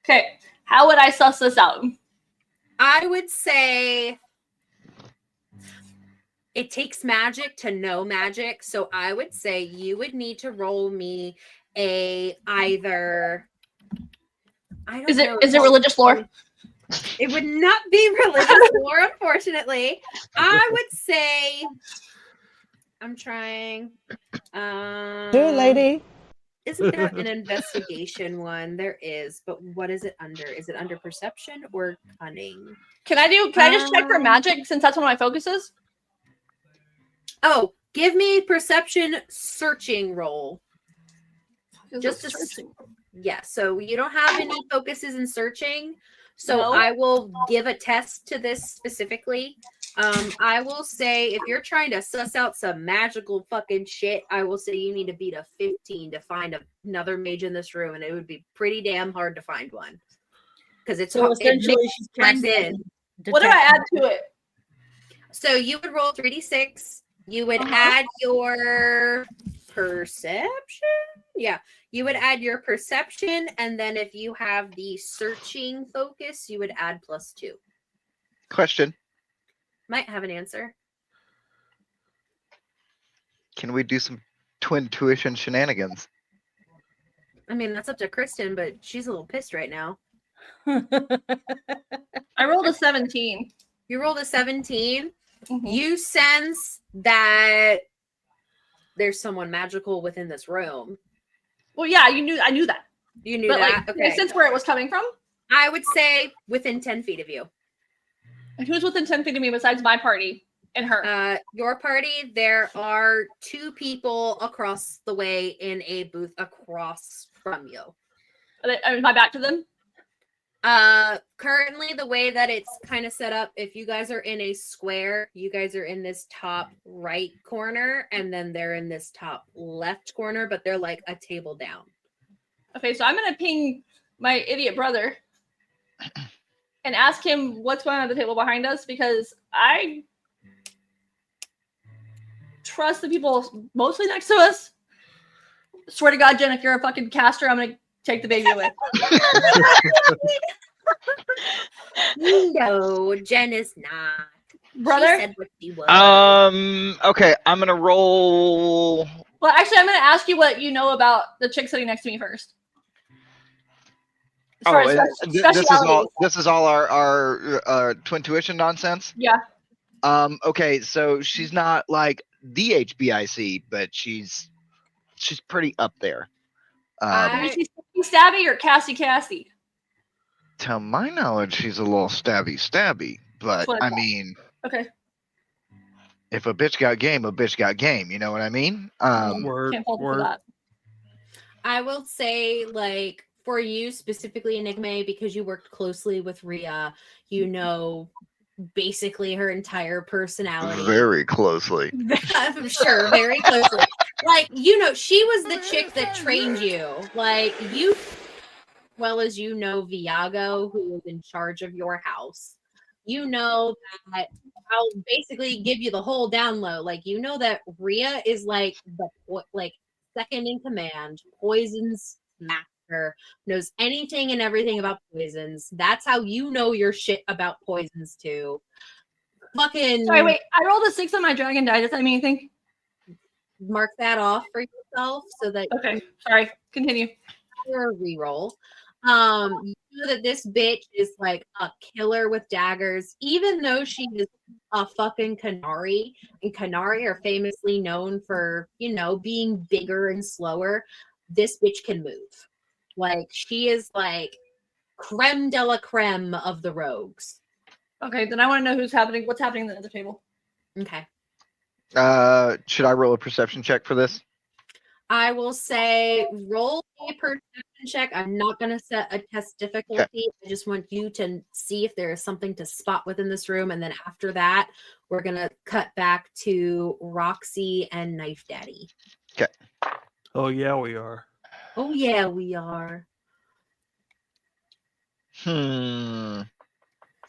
Okay. How would I suss this out? I would say it takes magic to know magic. So I would say you would need to roll me a either. I don't know. Is it religious lore? It would not be religious lore, unfortunately. I would say I'm trying. Do it, lady. Isn't there an investigation one? There is, but what is it under? Is it under perception or cunning? Can I just check for magic since that's one of my focuses? Give me perception searching roll. Just yeah, so you don't have any focuses in searching. So No. I will give a test to this specifically. I will say if you're trying to suss out some magical fucking shit, I will say you need to beat a 15 to find another mage in this room, and it would be pretty damn hard to find one. Because it's So essentially she's blend casting in. What do I add to it? So you would roll 3d6. You would add your perception. Yeah, you would add your perception, and then if you have the searching focus, you would add +2. Question. Might have an answer. Can we do some twin tuition shenanigans? I mean, that's up to Kristen, but she's a little pissed right now. I rolled a 17. You rolled a 17. Mm-hmm. You sense that there's someone magical within this room. Well, yeah, I knew that. You knew But that? like, Okay. sense where it was coming from? I would say within 10 feet of you. And who's within 10 feet of me besides my party and her? Your party, there are 2 people across the way in a booth across from you. Am I back to them? Currently, the way that it's kind of set up, if you guys are in a square, you guys are in this top right corner, and then they're in this top left corner, but they're like a table down. Okay, so I'm gonna ping my idiot brother and ask him what's going on at the table behind us, because I trust the people mostly next to us. Swear to God, Jen, if you're a fucking caster, I'm gonna take the baby away. No, Jen is not. Brother? She said what she was. Okay, I'm gonna roll Well, actually, I'm going to ask you what you know about the chick sitting next to me first. As far as this is all our twin tuition nonsense. Yeah. Okay, so she's not like the HBIC, but she's pretty up there. Is she stabby or Cassie? To my knowledge, she's a little stabby. But I mean, okay. If a bitch got game, a bitch got game. You know what I mean? Can't fault her for that. I will say, like, for you specifically, Enigma, because you worked closely with Rhea, you know basically her entire personality. Very closely. I'm sure, very closely. Like, you know, she was the chick that trained you. Like, you, well as you know, Viago, who is in charge of your house. You know that I'll basically give you the whole download. Like, you know that Rhea is like the second in command, poisons master, knows anything and everything about poisons. That's how you know your shit about poisons too. Fucking. Sorry, wait. I rolled a 6 on my dragon die. Does that mean anything? Mark that off for yourself so that. Okay. Sorry. Continue. Your reroll. You know that this bitch is like a killer with daggers, even though she is a fucking Canary, and Canary are famously known for, you know, being bigger and slower. This bitch can move. Like, she is like creme de la creme of the rogues. Okay, then I want to know what's happening at the other table. Okay. Should I roll a perception check for this? I will say roll a perception check. I'm not going to set a test difficulty. Okay. I just want you to see if there is something to spot within this room. And then after that, we're going to cut back to Roxy and Knife Daddy. Okay. Oh, yeah, we are. Oh, yeah, we are. So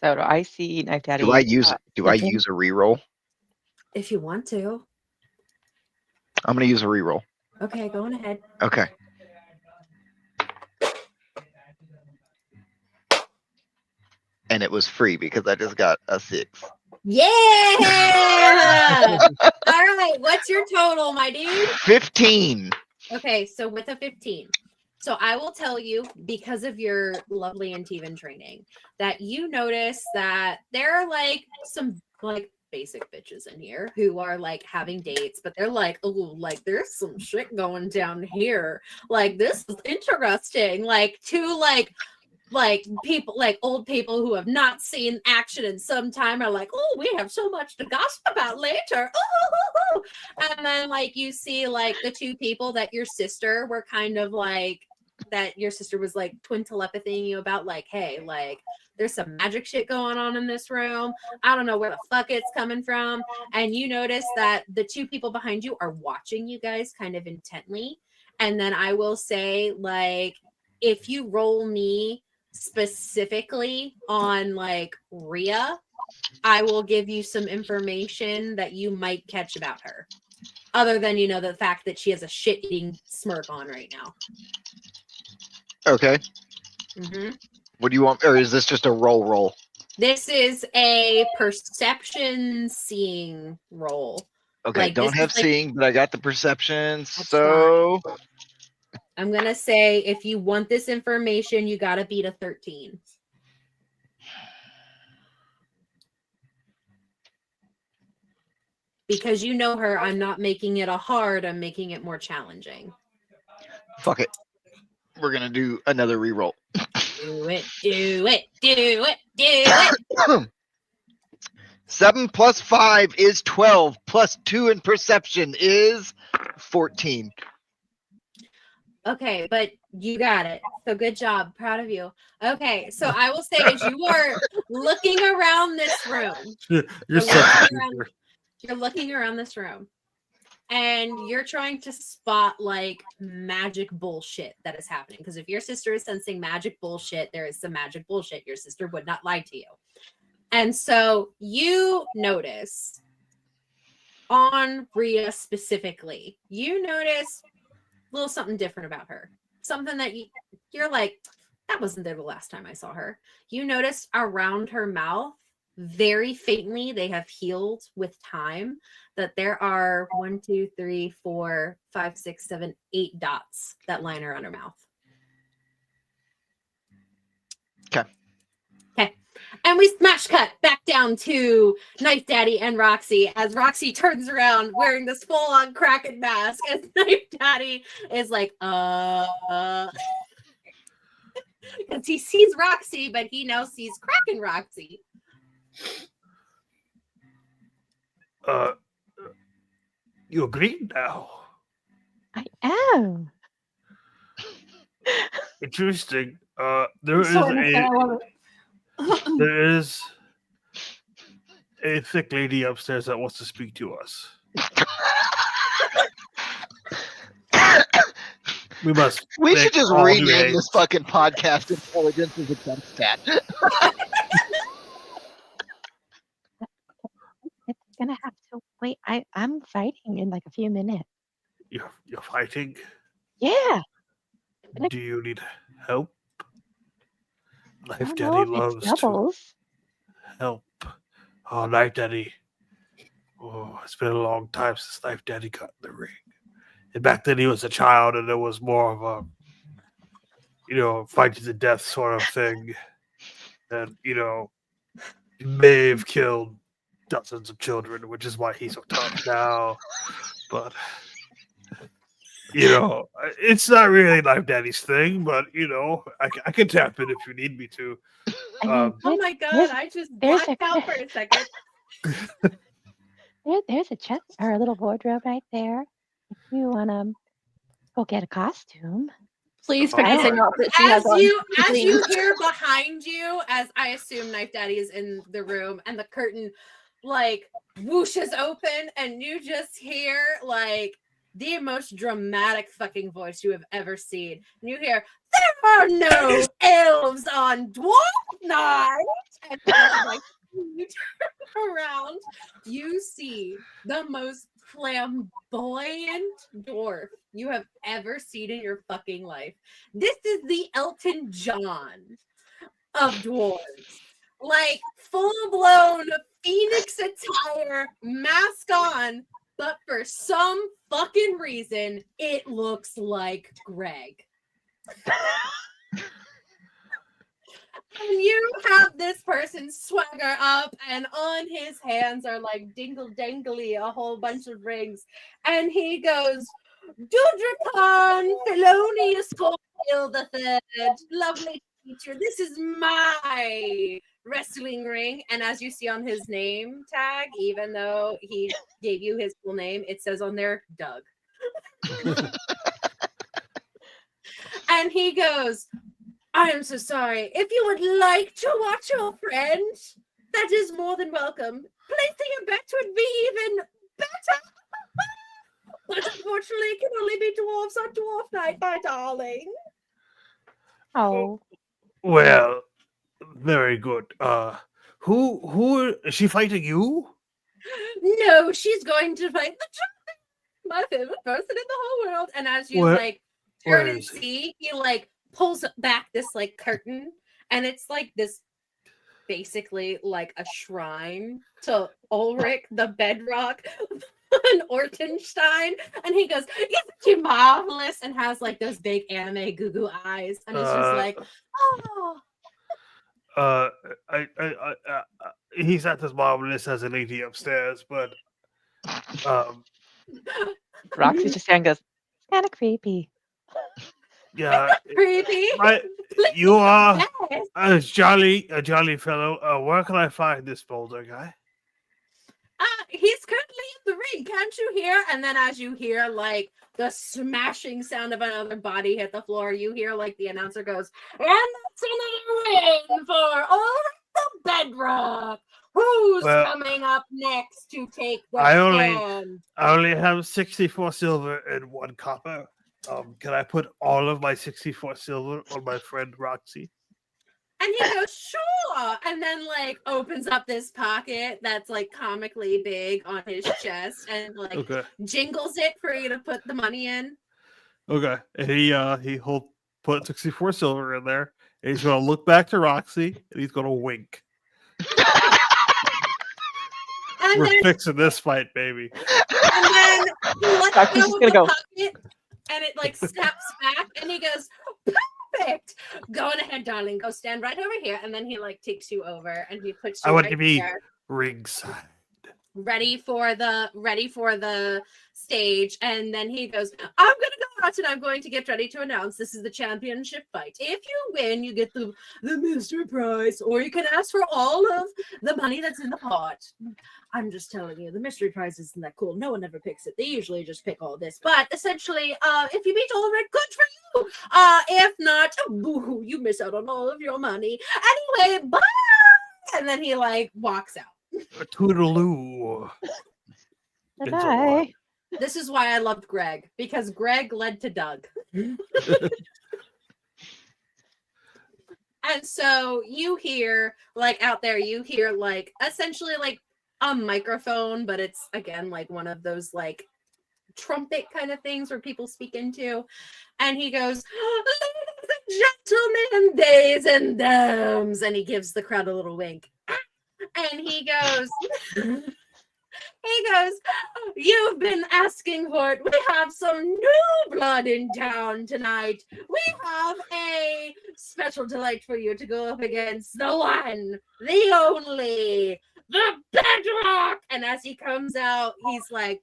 do I see Knife Daddy? Do I use a reroll? If you want to. I'm going to use a reroll. Okay, go on ahead. Okay. And it was free because I just got a 6. Yeah! All right, what's your total, my dude? 15. Okay, so with a 15. So I will tell you, because of your lovely Antivan training, that you notice that there are like some like basic bitches in here who are like having dates, but they're like, oh, like there's some shit going down here. Like, this is interesting. Like, two like people, like old people who have not seen action in some time are like, oh, we have so much to gossip about later. Ooh. And then like you see like the two people that your sister were kind of like, that your sister was like twin telepathying you about, like, hey, like there's some magic shit going on in this room. I don't know where the fuck it's coming from. And you notice that the two people behind you are watching you guys kind of intently. And then I will say, like, if you roll me specifically on like Rhea, I will give you some information that you might catch about her. Other than, you know, the fact that she has a shit-eating smirk on right now. Okay. Mm-hmm. What do you want? Or is this just a roll? This is a perception seeing roll. Okay, like, don't have seeing, but I got the perception. So fine. I'm going to say if you want this information, you got to beat a 13. Because you know her, I'm not making it a hard, I'm making it more challenging. Fuck it. We're going to do another reroll. Do it. 7 plus 5 is 12, plus 2 in perception is 14. Okay, but you got it. So good job. Proud of you. Okay, so I will say, as you are looking around this room, you're looking around this room, and you're trying to spot like magic bullshit that is happening. Because if your sister is sensing magic bullshit, there is some magic bullshit. Your sister would not lie to you. And so you notice on Rhea specifically, you notice a little something different about her. Something that you're like, that wasn't there the last time I saw her. You notice around her mouth, very faintly, they have healed with time, that there are 1, 2, 3, 4, 5, 6, 7, 8 dots that line around her mouth. Okay. Okay. And we smash cut back down to Knife Daddy and Roxy as Roxy turns around wearing this full-on Kraken mask, and Knife Daddy is like, because he sees Roxy, but he now sees Kraken Roxy. You agree now? I am. Interesting. There is a thick lady upstairs that wants to speak to us. We must. We should make just all rename behave. this fucking podcast Intelligence is a Dump Stat. It's gonna have to wait. I'm fighting in like a few minutes. You're fighting. Yeah. Do you need help? I Knife don't know Daddy if loves it's to doubles. help. Oh, Knife Daddy. Oh, it's been a long time since Knife Daddy got in the ring. And back then he was a child, and it was more of a, fight to the death sort of thing. And, he may have killed dozens of children, which is why he's so tough now. But, it's not really Knife Daddy's thing, but, I can tap in if you need me to. I mean, Oh my god, there's- I just there's blacked a- out for a second. there's a chest or a little wardrobe right there. If you wanna go get a costume. Please pick the Alright. same outfit she has As on. you Please. hear behind you, as I assume Knife Daddy is in the room, and the curtain like whooshes open, and you just hear like the most dramatic fucking voice you have ever seen. And you hear, "There are no elves on Dwarf Night!" And like you turn around, you see the most flamboyant dwarf you have ever seen in your fucking life. This is the Elton John of dwarves. Like full-blown Phoenix attire, mask on, but for some fucking reason, it looks like Greg. And you have this person swagger up, and on his hands are like dingle dangly, a whole bunch of rings. And he goes, Dudripon Felonious Cornhill the Third. Lovely to meet you. This is my wrestling ring. And as you see on his name tag, even though he gave you his full name, it says on there, Doug. And he goes, I am so sorry. If you would like to watch your friend, that is more than welcome. Placing a bet would be even better. But unfortunately, it can only be dwarves on Dwarf Night, my darling. Oh, Well, very good. Who is she fighting you? No, she's going to fight the dragon, my favorite person in the whole world. And as you Where- turn where and is he? see, he pulls back this curtain, and it's this basically a shrine to Ulrich the Bedrock and Ortenstein. And he goes, isn't she marvelous? And has those big anime goo eyes, and it's just oh. He's not as marvelous as a lady upstairs, but Roxy just standing goes, it's kind of creepy. yeah, Creepy. you are Yes. a jolly fellow. Where can I find this boulder guy? He's currently in the ring. Can't you hear? And then as you hear the smashing sound of another body hit the floor, you hear the announcer goes, and that's another win for Ulrich the Bedrock. Who's coming up next to take the stand? I only have 64 silver and 1 copper. Can I put all of my 64 silver on my friend Roxy? And he goes, sure. And then opens up this pocket that's comically big on his chest and Okay. jingles it for you to put the money in. Okay. And he'll put 64 silver in there. And he's gonna look back to Roxy and he's gonna wink. We're then, fixing this fight, baby. and then he lets Roxy's go just of gonna the go. pocket, and it like steps back, and he goes, "Perfect. Go on ahead, darling. Go stand right over here." And then he like takes you over, and he puts you I want right to be there, ringside. ready for the stage. And then he goes, "I'm gonna go out and I'm going to get ready to announce this is the championship fight. If you win, you get the mystery prize, or you can ask for all of the money that's in the pot." I'm just telling you, the mystery prize isn't that cool. No one ever picks it. They usually just pick all this. But essentially, if you beat Ulrich, good for you. If not, boo, you miss out on all of your money. Anyway, bye. And then he like walks out. A toodaloo. Bye. This is why I loved Greg, because Greg led to Doug. And so you hear, like, out there, you hear, like, essentially, like, a microphone, but it's, again, like, one of those, like, trumpet kind of things where people speak into. And he goes, "Ladies and gentlemen, days and dames," and he gives the crowd a little wink. And he goes, "You've been asking for it. We have some new blood in town tonight. We have a special delight for you to go up against the one, the only, the Bedrock." And as he comes out, he's like,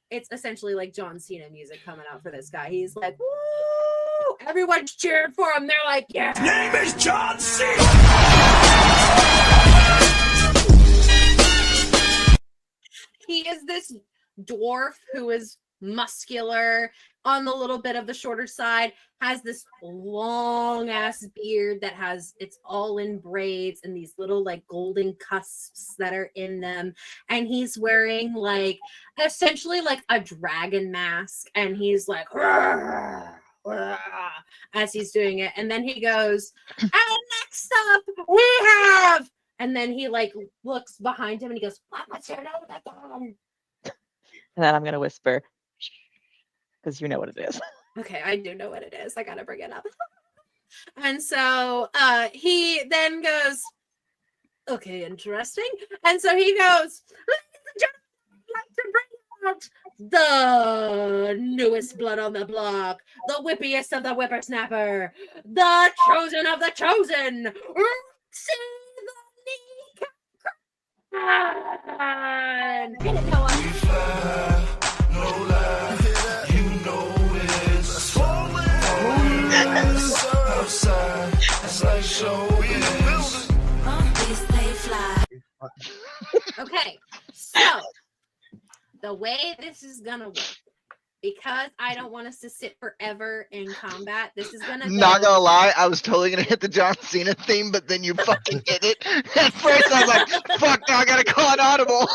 it's essentially like John Cena music coming out for this guy. He's like, "Woo!" Everyone's cheering for him. They're like, "Yeah." His name is John Cena. He is this dwarf who is muscular, on the little bit of the shorter side, has this long ass beard that has, it's all in braids and these little like golden cusps that are in them. And he's wearing like essentially like a dragon mask, and he's like, "Rah, rah," as he's doing it. And then he goes, "And next up we have," and then he like looks behind him and he goes, "What's your name again?" And then I'm gonna whisper, because you know what it is. Okay, I do know what it is. I gotta bring it up. And so he then goes, "Okay, interesting." And so he goes, "Ladies and gentlemen, I'd like to bring out the newest blood on the block, the whippiest of the whippersnapper, the chosen of the chosen, Rosie the Knight." Hit it, Noah. Okay, so the way this is gonna work, because I don't want us to sit forever in combat, this is gonna Not gonna lie, I was totally gonna hit the John Cena theme, but then you fucking hit it. At first I was like, fuck, now I gotta call an audible.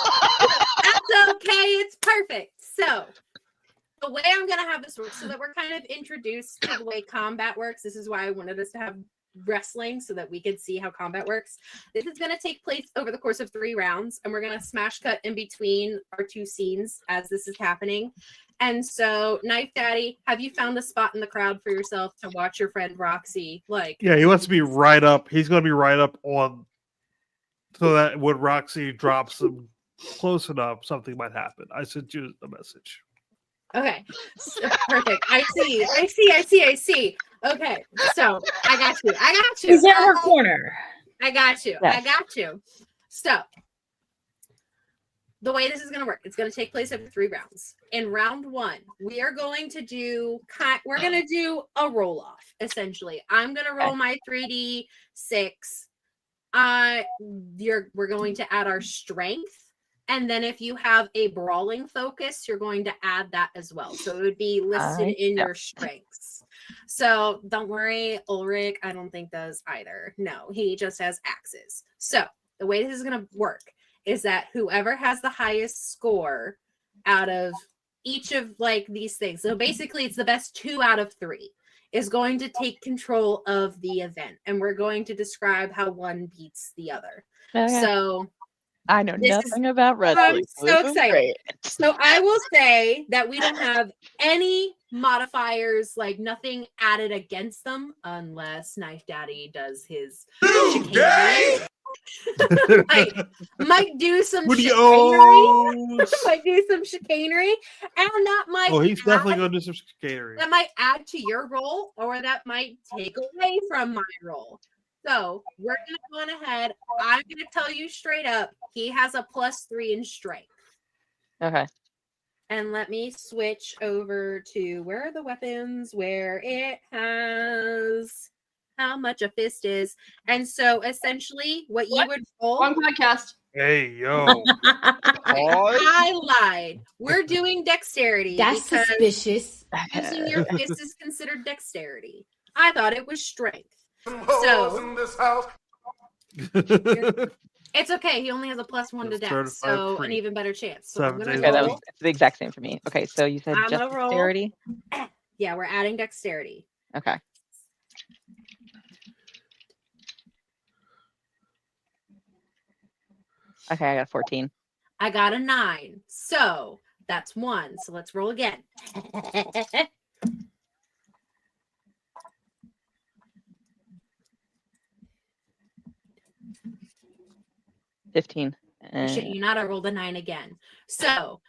That's okay, it's perfect. So the way I'm gonna have this work, so that we're kind of introduced to the way combat works. This is why I wanted us to have wrestling, so that we could see how combat works. This is going to take place over the course of 3 rounds, and we're going to smash cut in between our 2 scenes as this is happening. And so, Knife Daddy, have you found a spot in the crowd for yourself to watch your friend Roxy? Like, Yeah, he wants to be right up. He's going to be right up on, so that when Roxy drops him close enough, something might happen. I sent you a message. okay, so, perfect. I see. Okay, so I got you. He's in her corner. I got you. Yes. I got you. So the way this is going to work, it's going to take place over 3 rounds. In round 1, we are going to do a roll off. Essentially, I'm going to roll my 3d6. We're going to add our strength. And then if you have a brawling focus, you're going to add that as well. So it would be listed in your strengths. So don't worry, Ulrich, I don't think does either. No, he just has axes. So the way this is going to work is that whoever has the highest score out of each of like these things, so basically it's the best 2 out of 3, is going to take control of the event. And we're going to describe how one beats the other. Okay. So I know nothing about wrestling. I'm so excited. So I will say that we don't have any modifiers, like nothing added against them, unless Knife Daddy does his chicanery. might do some Woody chicanery. O's. Might do some chicanery, and that might Oh, he's definitely add- going to do some catering. that might add to your roll, or that might take away from my roll. So we're gonna go on ahead. I'm gonna tell you straight up, he has a +3 in strength. Okay. And let me switch over to where are the weapons, where it has how much a fist is. And so essentially what you would roll. Wrong podcast. Hey, yo. Pause. I lied. We're doing dexterity. That's because suspicious. using your fist is considered dexterity. I thought it was strength. So it's okay. He only has a +1 to It's dex, so free. an even better chance. So I'm gonna Seven Okay, that roll. was it's the exact same for me. Okay, so you said I'm just gonna roll. dexterity? Yeah, we're adding dexterity. Okay. Okay, I got 14. I got a 9. So that's 1. So let's roll again. 15. Shit, you not. I rolled a 9 again. So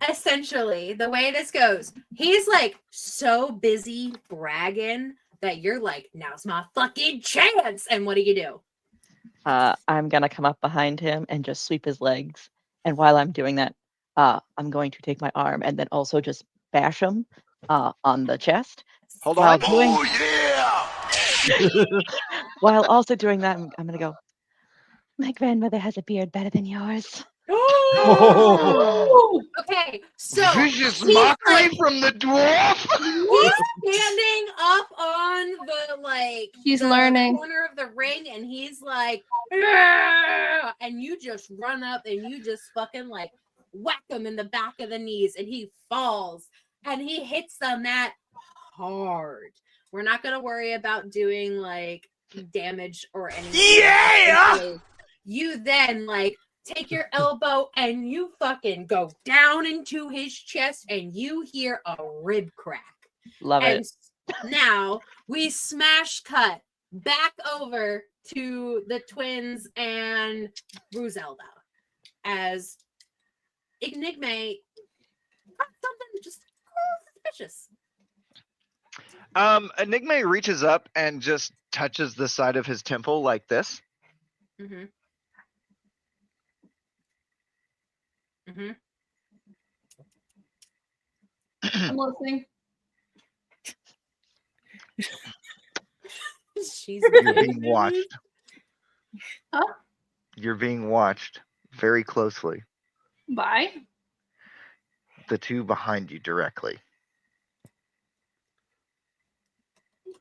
essentially, the way this goes, he's like so busy bragging that you're like, now's my fucking chance. And what do? I'm gonna come up behind him and just sweep his legs. And while I'm doing that, I'm going to take my arm and then also just bash him on the chest. Hold While on. doing, yeah! while also doing that, I'm gonna go. My grandmother has a beard better than yours. Oh. Okay, so Vicious he's mockery like- from the dwarf. he's standing up on the He's the learning. corner of the ring, and he's like, "Argh!" And you just run up and you just fucking like whack him in the back of the knees, and he falls and he hits them that hard. We're not gonna worry about doing like damage or anything. Yeah! Essentially, you then like take your elbow and you fucking go down into his chest and you hear a rib crack. Love And it. now we smash cut back over to the twins and Bruzelda as Enigma got something just suspicious. Enigma reaches up and just touches the side of his temple like this. Mm-hmm. Mm-hmm. I'm listening. She's You're being watched. Huh? You're being watched very closely. Bye. The two behind you directly.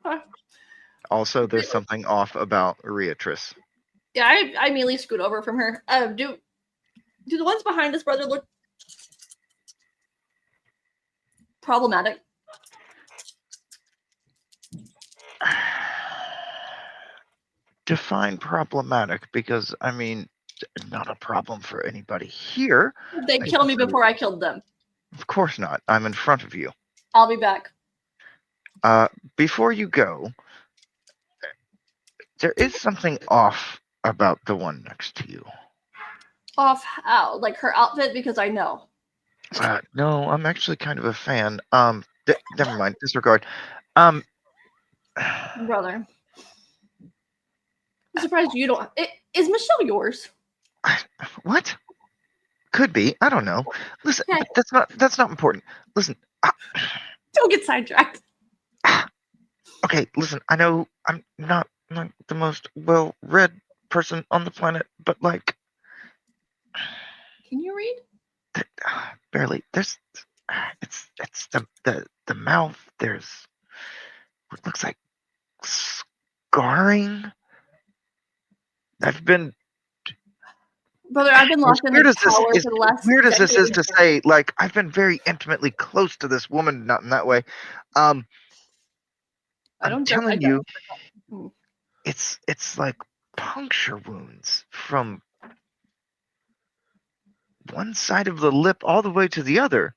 Okay. Also, there's something off about Rheatris. Yeah, I immediately scoot over from her. Do the ones behind us, brother, look problematic? Define problematic, because I mean, not a problem for anybody here. They kill me before I killed them. Of course not. I'm in front of you. I'll be back. Before you go, there is something off about the one next to you. Off how? Like her outfit, because I know. No, I'm actually kind of a fan. Never mind. Disregard. Brother. I'm surprised you don't. Is Michelle yours? What? Could be. I don't know. Listen, Okay. that's not important. Listen. Don't get sidetracked. Okay, listen. I know I'm not the most well-read person on the planet, but like, Can you read? barely. There's, it's the mouth. There's what looks like scarring. I've been. Brother, I've been locked in Weird the as this tower is, for the last weird as this is decade. to say, like I've been very intimately close to this woman, not in that way. I I'm don't judge, I telling don't. you, it's like puncture wounds from one side of the lip all the way to the other,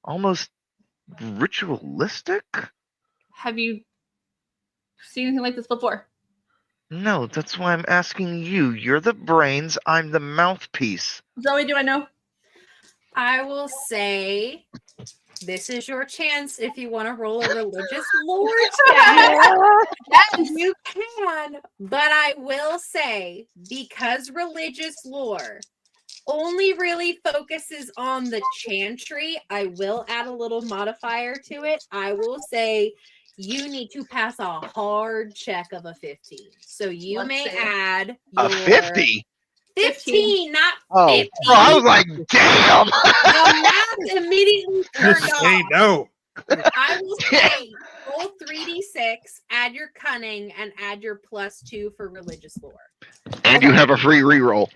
almost ritualistic. Have you seen anything like this before? No, that's why I'm asking you. You're the brains. I'm the mouthpiece. Zoe, do I know? I will say this is your chance if you want to roll a religious lore check. Yes. You can, but I will say because religious lore only really focuses on the chantry, I will add a little modifier to it. I will say you need to pass a hard check of a 15. So you Let's may see. add A your 50? 15, not Oh, 50. oh, I was like, damn. The math immediately turned Just off. say no. I will say roll 3d6, add your cunning, and add your +2 for religious lore. And you have a free reroll.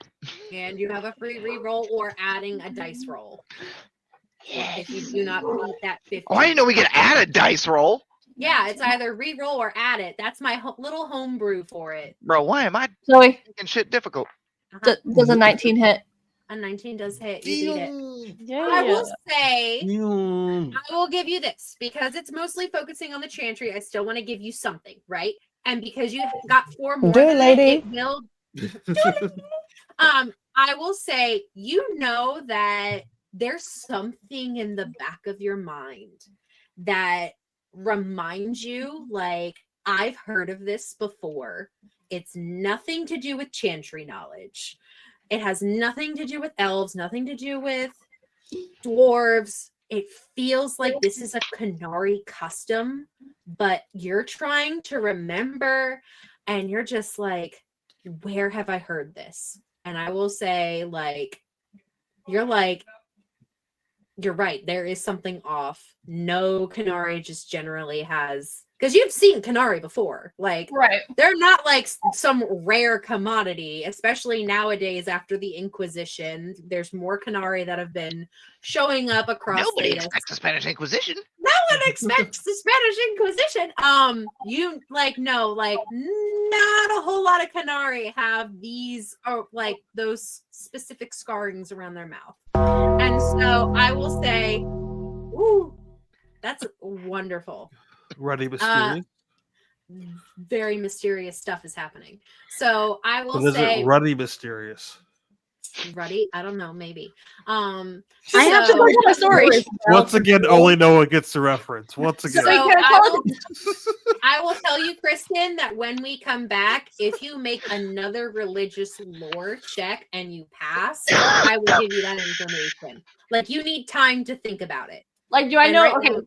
And you have a free reroll or adding a dice roll. If you do not beat that 15. Oh, I didn't know we could add a dice roll. Yeah, it's either reroll or add it. That's my little homebrew for it. Bro, why am I Zoe, making shit difficult? does a 19 hit? A 19 does hit. You beat it. Yeah. I will say, Mm. I will give you this because it's mostly focusing on the chantry. I still want to give you something, right? And because you got 4 more, Do it, than lady. It will. I will say, you know that there's something in the back of your mind that reminds you, like, I've heard of this before. It's nothing to do with chantry knowledge. It has nothing to do with elves, nothing to do with dwarves. It feels like this is a Canary custom, but you're trying to remember and you're just like, where have I heard this? And I will say, like, you're right. There is something off. No Canary just generally has, because you've seen Canary before. Like, Right. they're not like some rare commodity, especially nowadays after the Inquisition. There's more Canary that have been showing up across. Nobody Thedas. expects the Spanish Inquisition. No one expects the Spanish Inquisition. You not a whole lot of Canary have these, or like those specific scarrings around their mouth. And so I will say, ooh, that's wonderful. Ruddy mysterious. Very mysterious stuff is happening. So I will But is say, it ruddy mysterious? Ruddy, I don't know, maybe. I have So- to look my up story. stories Once about again, the- only Noah gets the reference. Once again. So Wait, can I tell us- I will tell you, Kristen, that when we come back, if you make another religious lore check and you pass, I will give you that information. Like, you need time to think about it. Like, do I And know? right Okay. now-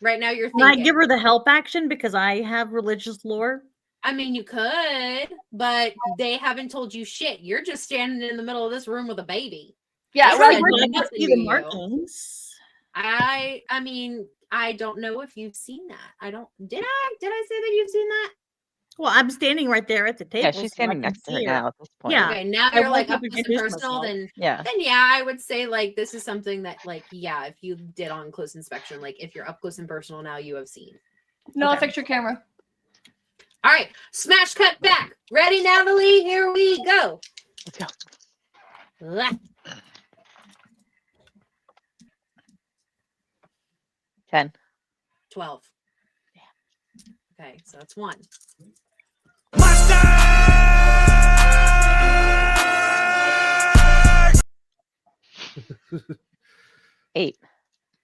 right now you're Can I thinking. give her the help action because I have religious lore? I mean, you could, but they haven't told you shit. You're just standing in the middle of this room with a baby. Yeah, They right. said But I can nothing see to the you. markings. I mean, I don't know if you've seen that. Did I say that you've seen that? Well, I'm standing right there at the table. Yeah, so I she's standing can next to her see now at this point. Yeah. Okay, now I you're like woke up up and close and introduced personal, myself. then Yeah. yeah, I would say like this is something that like, yeah, if you did on close inspection, like if you're up close and personal now, you have seen. No, Okay. fix your camera. All right, smash cut back. Ready, Natalie? Here we go. Let's go. Left. 10. 12. Okay, so that's 1. Eight.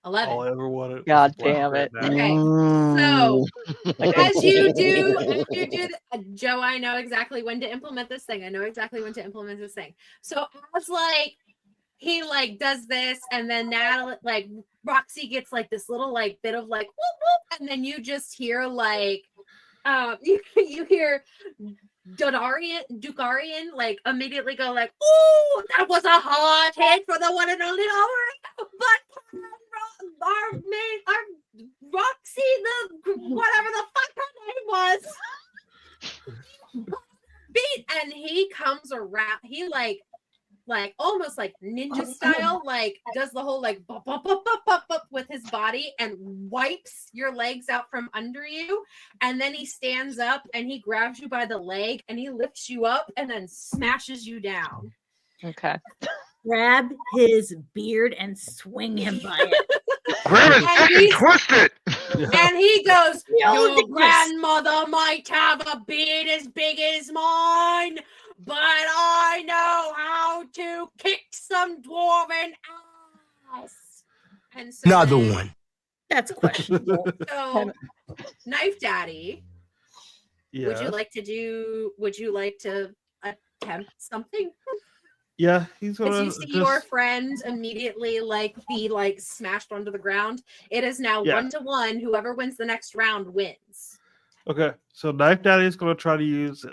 11. All I ever wanted. God was damn black it. right now. Okay, so Okay. as you do, Joe, I know exactly when to implement this thing. So as like he like does this, and then Natalie, like Roxy gets like this little like bit of like whoop whoop, and then you just hear like you hear Dukarian like immediately go like, "Ooh, that was a hard hit for the one and only Laura." But our Roxy, the whatever the fuck her name was, beat, and he comes around. He like almost like ninja style, like does the whole like bop, bop, bop, bop, bop, bop with his body and wipes your legs out from under you, and then he stands up and he grabs you by the leg and he lifts you up and then smashes you down. Okay. Grab his beard and swing him by it. Grab his And dick and he's- twist it. And he goes, all your did this." grandmother might have a beard as big as mine, but I know how to kick some dwarven ass. And so Another then- one. That's questionable. So, Knife Daddy, Yeah. would you like to attempt something? Yeah, he's As gonna you see your friend immediately be smashed onto the ground. It is now Yeah. 1-1. Whoever wins the next round wins. Okay, so Knife Daddy is gonna try to use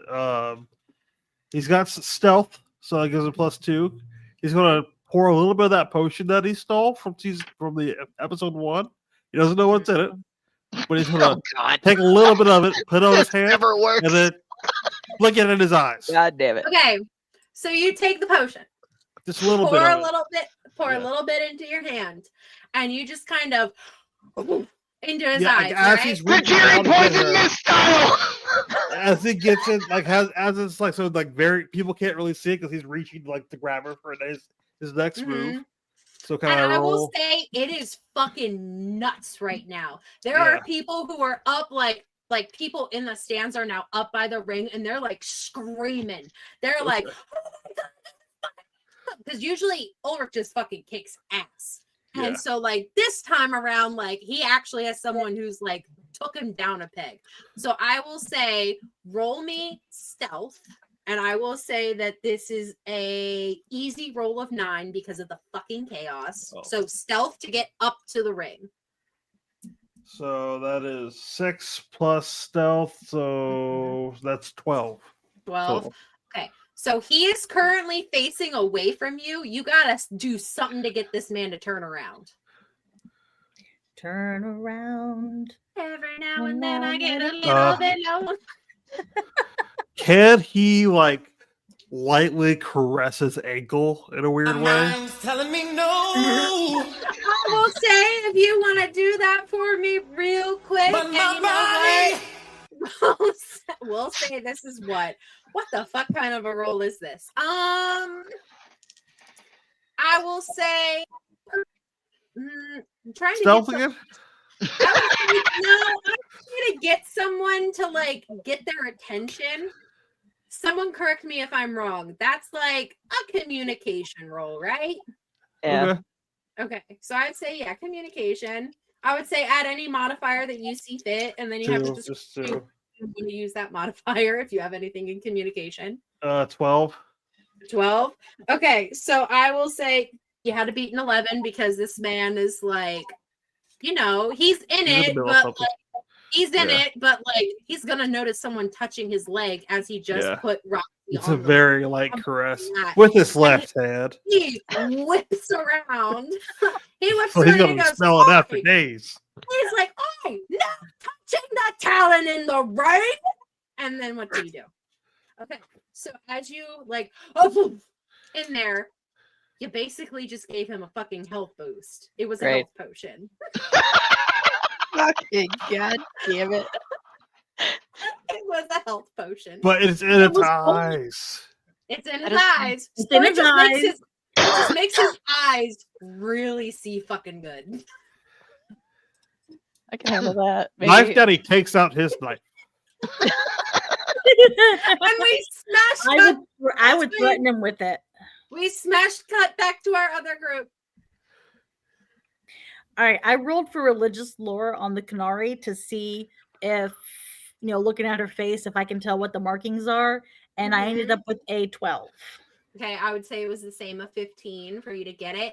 he's got stealth, so that gives him +2. He's gonna pour a little bit of that potion that he stole from the episode 1. He doesn't know what's in it, but he's gonna Oh God. take a little bit of it, put it on his This hand, never works. and then look at it in his eyes. God damn it. Okay, so you take the potion, Just a little pour bit a of it. little bit, pour Yeah. a little bit into your hand, and you just kind of into his Yeah, eyes, like, as right? he's The reaching Jerry out to get Poison her, Mist style. as he gets it, like as it's like so like very people can't really see it because he's reaching like to grab her for his next move. So kind And of I will roll. say it is fucking nuts right now. There Yeah. are people who are up like people in the stands are now up by the ring and they're like screaming. They're like, because usually Ulrich just fucking kicks ass. Yeah. And so like this time around, like he actually has someone who's like took him down a peg. So I will say roll me stealth. And I will say that this is a easy roll of 9 because of the fucking chaos. Oh. So stealth to get up to the ring. So that is 6 plus stealth, so that's 12. 12. total. Okay. So he is currently facing away from you. You gotta do something to get this man to turn around. Turn around. Every now and then I get a little bit low. Can he like lightly caress his ankle in a weird way? Telling me no. I will say if you want to do that for me real quick, But and my you know what? We'll say this is what the fuck kind of a roll is this? I will say I'm trying to Stealth get again? I'm trying to get someone to like get their attention. Someone correct me if I'm wrong. That's like a communication roll, right? Yeah. Okay. Okay, so I'd say communication. I would say add any modifier that you see fit, and then you have to 2, just choose 2. when you use that modifier if you have anything in communication. 12. 12. Okay, so I will say you had to beat an 11 because this man is like, he's in He's in the it, middle of but something. like he's in Yeah. it, but like he's gonna notice someone touching his leg as he just Yeah. put Roxy It's on a the very light I'm caress not. with his left hand. He whips around. He whips So he's around gonna and be goes, smelling that for "Oi!" days. He's like, "Oi, no touching the talon in the ring." And then what do you do? Okay, so as you like in there, you basically just gave him a fucking health boost. It was a Great. health potion. Fucking god damn it. It was a health potion. But it's in its was eyes. It's in That his is- eyes. It's So in it his just makes eyes. it just makes his eyes really see fucking good. I can handle that. Knife Maybe. Daddy takes out his knife. And we smashed I would threaten him with it. We smashed cut back to our other group. All right, I rolled for religious lore on the Canary to see if, looking at her face, if I can tell what the markings are, and I ended up with a 12. Okay, I would say it was the same of 15 for you to get it.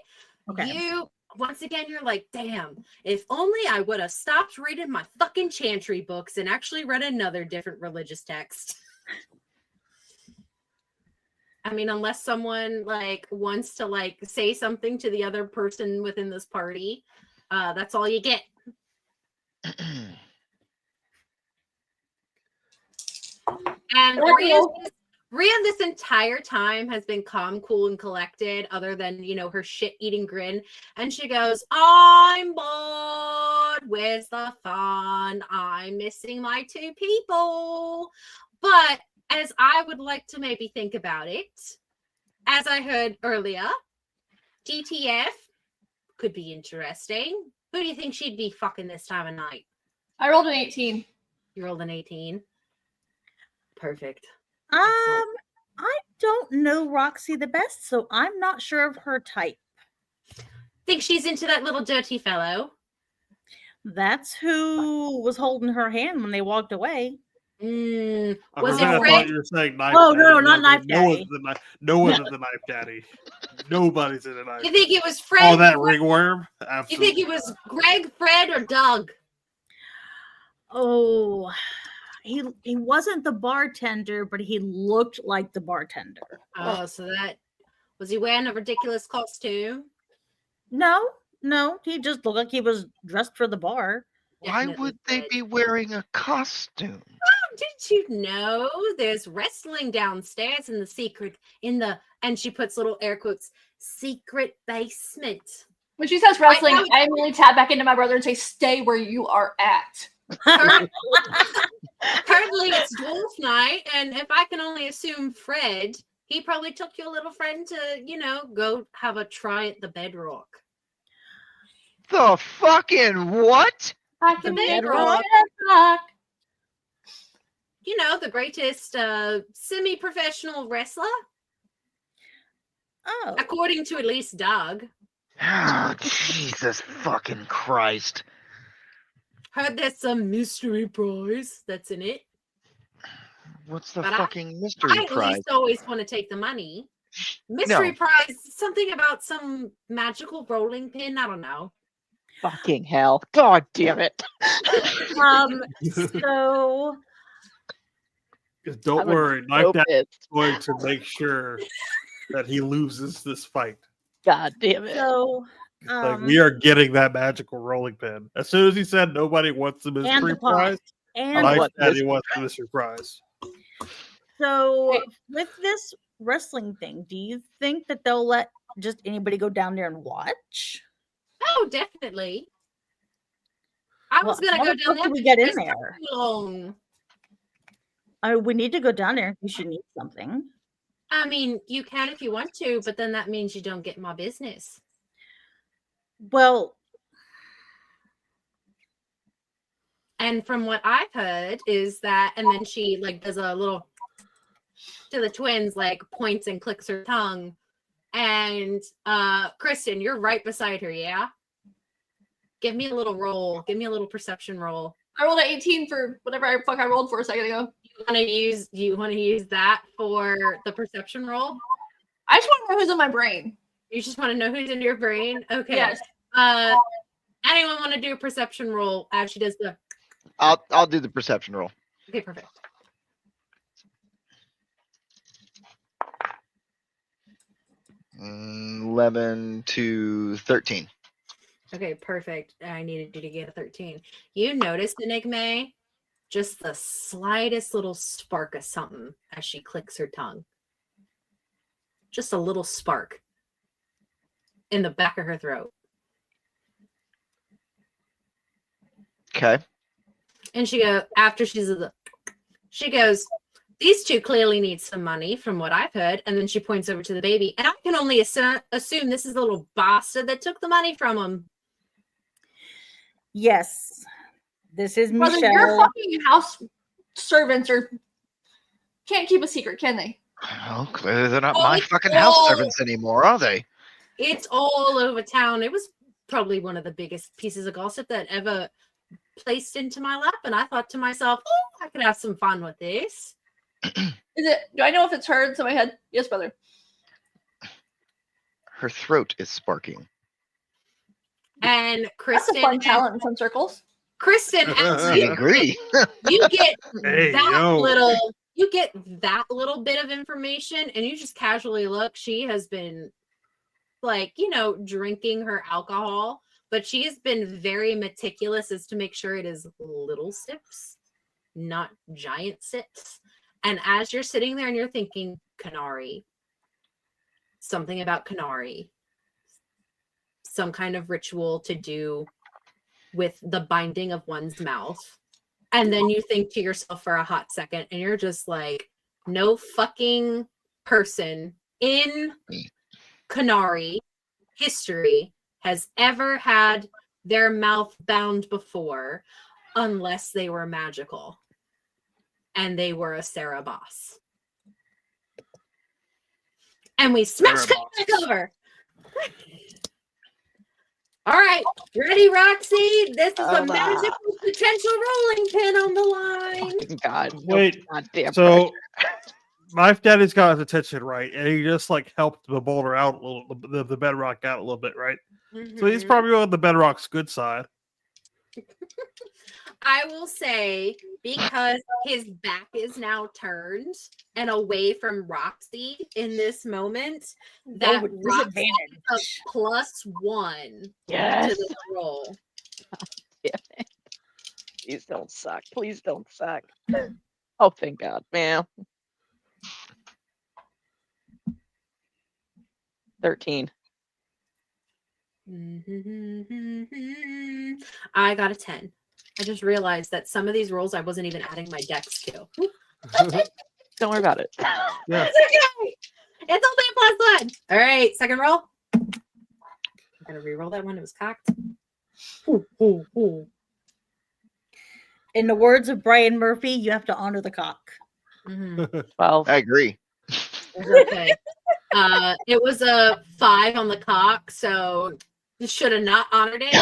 Okay. You once again, you're like, damn, if only I would have stopped reading my fucking chantry books and actually read another different religious text. I mean, unless someone like wants to like say something to the other person within this party, that's all you get. And Rhea this entire time has been calm, cool, and collected, other than, her shit-eating grin. And she goes, I'm bored. Where's the fun? I'm missing my 2 people. But as I would like to maybe think about it, as I heard earlier, DTF could be interesting. Who do you think she'd be fucking this time of night? I rolled an 18. You rolled an 18. Perfect. I don't know Roxy the best, so I'm not sure of her type. Think she's into that little dirty fellow. That's who was holding her hand when they walked away. Was I it thought Fred? you were saying knife. Oh, daddy. no, not knife No one's daddy. no one's in the knife daddy. Nobody's in the knife. You think it was Fred? Oh, that ringworm? You Absolutely. think it was Greg, Fred, or Doug? Oh, he wasn't the bartender, but he looked like the bartender. Oh, so that was he wearing a ridiculous costume? No, he just looked like he was dressed for the bar. Why Definitely would they Fred. be wearing a costume? Did you know there's wrestling downstairs in the secret and she puts little air quotes secret basement. When she says wrestling, know- I immediately tap back into my brother and say, "Stay where you are at." Currently it's dwarf night, and if I can only assume Fred, he probably took your little friend to, go have a try at the bedrock. The fucking what? I The can make bedrock. rock. The greatest semi-professional wrestler, Oh, according to at least Doug. Oh, Jesus fucking Christ. Heard there's some mystery prize that's in it. What's the But fucking mystery I at prize? least always want to take the money. Mystery prize, something about some magical rolling pin. I don't know. Fucking hell. God damn it. so Don't I'm worry, knife So daddy pissed. is going to make sure that he loses this fight. God damn it. so Like we are getting that magical rolling pin. As soon as he said nobody wants the and mystery the pot. prize, And knife what daddy mystery wants the mystery prize. so with this wrestling thing, do you think that they'll let just anybody go down there and watch? Oh, definitely. I was gonna how go the down fuck there. do we get in It's there? too long. We need to go down there. We should need something. I mean, you can if you want to, but then that means you don't get my business. Well, And from what I've heard is that, and then she does a little to the twins, points and clicks her tongue. And Kristen, you're right beside her, yeah? Give me a little roll. Give me a little perception roll. I rolled an 18 for whatever I rolled for a second ago. You want to use that for the perception roll? I just want to know who's in my brain. You just want to know who's in your brain? Okay. Yes. Anyone want to do a perception roll as she does the I'll do the perception roll. okay, perfect. Mm, 11 to 13. Okay, perfect. I needed you to get a 13. You noticed, Enigma, just the slightest little spark of something as she clicks her tongue. Just a little spark in the back of her throat. Okay. And she goes, these two clearly need some money from what I've heard. And then she points over to the baby. And I can only assume this is the little bastard that took the money from him. yes. This is Brother, your Michelle. fucking house servants can't keep a secret, can they? Well, clearly they're not Oh, my it's fucking house all- servants anymore, are they? It's all over town. It was probably one of the biggest pieces of gossip that ever placed into my lap. And I thought to myself, oh, I could have some fun with this. Do I know if it's her in my head? Yes, brother. Her throat is sparking. And That's Kristen, a fun talent in some circles. Kristen, as I agree. you get Hey, that yo. little bit of information and you just casually look. She has been drinking her alcohol, but she has been very meticulous as to make sure it is little sips, not giant sips. And as you're sitting there and you're thinking Canary, something about Canary, some kind of ritual to do with the binding of one's mouth. And then you think to yourself for a hot second and you're just like, no fucking person in Canary history has ever had their mouth bound before unless they were magical. And they were a Cerebos. And we smashed it back over. All right, ready, Roxy? This is a magical potential rolling pin on the line. Oh, God. Wait, goddamn so Knife Daddy's got his attention, right? And he just like helped the boulder out a little, the bedrock out a little bit, right? So he's probably on the bedrock's good side. I will say, because his back is now turned and away from Roxy in this moment, that with Roxy disadvantage. a +1 Yes. to this roll. Damn it. Please don't suck. Please don't suck. Oh, thank God, man. 13. I got a 10. I just realized that some of these rolls I wasn't even adding my dex to. Don't worry about it. Yeah. It's okay. It's only a +1. All right, second roll. I'm gonna re-roll that one. It was cocked. Ooh, ooh, ooh. In the words of Brian Murphy, you have to honor the cock. 12. I agree. It's okay. It was a 5 on the cock, so you should have not honored it.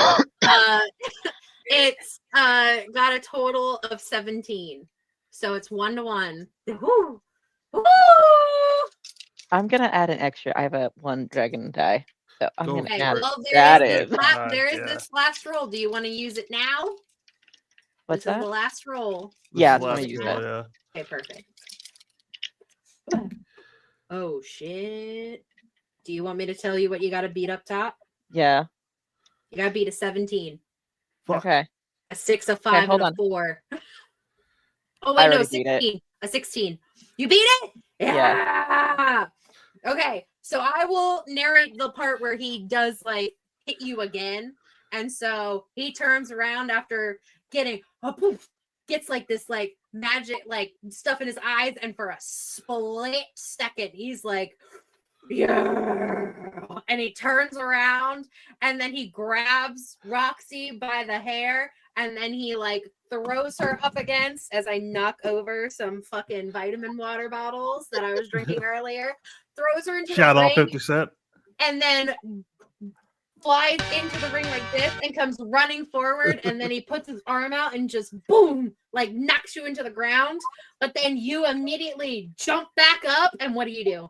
It's got a total of 17, so it's 1-1. Woo! Woo! I'm gonna add an extra. I have a 1 dragon die, so I'm Go gonna Okay, add well, that there is. Yeah. this last roll. Do you want to use it now? What's This is that? the last roll. Yeah, This I'm is gonna last use roll, that. yeah. Okay, perfect. Oh shit! Do you want me to tell you what you got to beat up top? Yeah. You got to beat a 17, Fuck. Okay. a 6, a 5, hold and on. a 4. Oh I wait, no, already beat it. 16. A 16. You beat it? Yeah. Okay, so I will narrate the part where he does like hit you again, and so he turns around after getting a poof, gets like this like magic like stuff in his eyes, and for a split second he's like, yeah, and he turns around and then he grabs Roxy by the hair and then he like throws her up against, as I knock over some fucking vitamin water bottles that I was drinking earlier, throws her into Shout the out ring 50 Cent. and then flies into the ring like this and comes running forward, and then he puts his arm out and just boom, like knocks you into the ground, but then you immediately jump back up, and what do?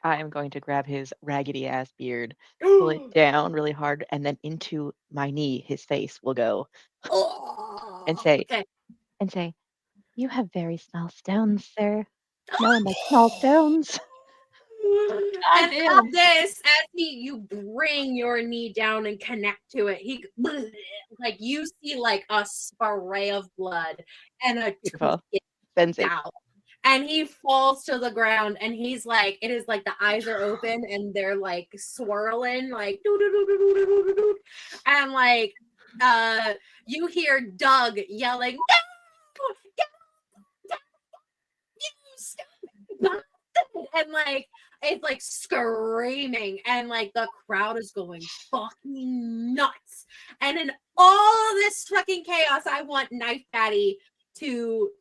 I am going to grab his raggedy ass beard, pull it down really hard, and then into my knee, his face will go, and say, okay. "You have very small stones, sir. No one likes small stones." And at this, as you bring your knee down and connect to it, he like you see like a spray of blood and a Beautiful. tooth Ben's gets out. And he falls to the ground, and he's like, it is like the eyes are open and they're like swirling, like doo-doo-doo-doo-doo-doo-doo-doo. And like you hear Doug yelling, no, and like it's like screaming, and like the crowd is going fucking nuts. And in all this fucking chaos, I want Knife Daddy to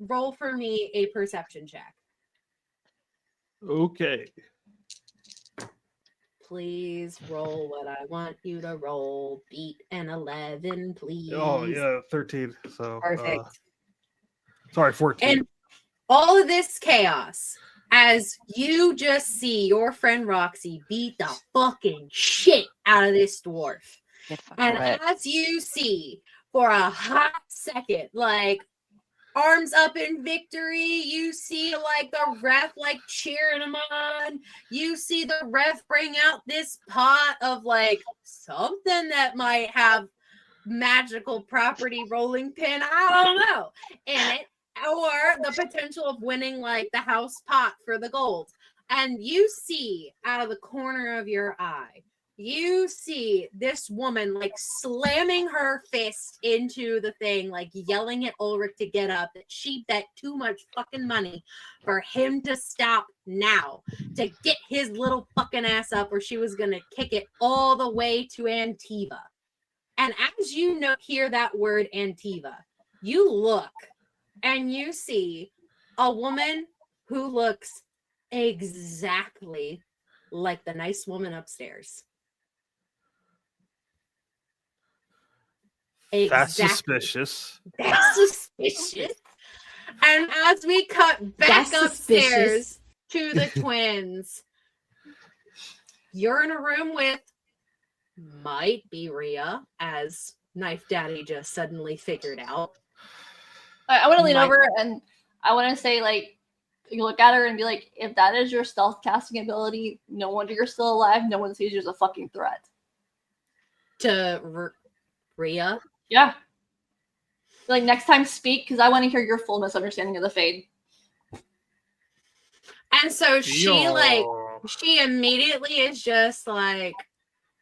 roll for me a perception check. Okay. Please roll what I want you to roll. Beat an 11, please. Oh, yeah, 13. So, Perfect. sorry, 14. And all of this chaos, as you just see your friend Roxy beat the fucking shit out of this dwarf. And as you see, for a hot second, like arms up in victory, you see like the ref like cheering him on. You see the ref bring out this pot of like something that might have magical property rolling pin, I don't know, in it, or the potential of winning like the house pot for the gold. And you see out of the corner of your eye, you see this woman like slamming her fist into the thing, like yelling at Ulrich to get up, that she bet too much fucking money for him to stop now, to get his little fucking ass up, or she was gonna kick it all the way to Antiva. And as you hear that word Antiva, you look and you see a woman who looks exactly like the nice woman upstairs. That's Exactly. suspicious. That's suspicious. And as we cut back That's upstairs suspicious. to the twins, you're in a room with might be Rhea, as Knife Daddy just suddenly figured out. I want to lean Might- over and I want to say, like, you look at her and be like, if that is your stealth casting ability, no wonder you're still alive. No one sees you as a fucking threat. To Rhea. Yeah. Like, next time speak, because I want to hear your full misunderstanding of the Fade. And so she Yo. she immediately is just like,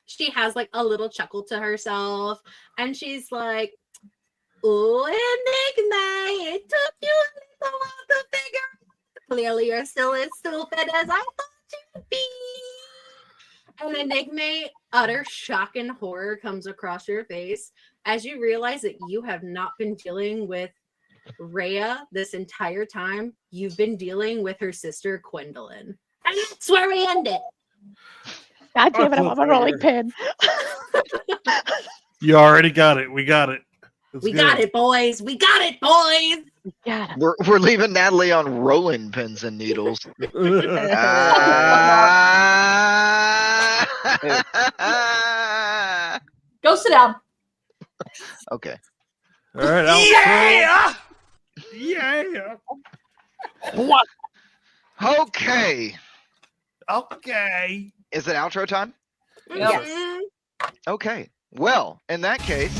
she has like a little chuckle to herself, and she's like, "Oh, Enigma, it took you a little while to figure out. Clearly you're still as stupid as I thought you'd be." And Enigma, utter shock and horror comes across your face as you realize that you have not been dealing with Rhea this entire time. You've been dealing with her sister Gwendolyn. And that's where we end it. God damn it, I'm on a rolling pin. You already got it. We got it. That's We good. got it, boys. We got it, boys. God. We're leaving Natalie on rolling pins and needles. Go sit down. Okay. All right. Yeah. Yeah. What? Okay. Okay. Is it outro time? Yep. Mhm. Okay. Well, in that case,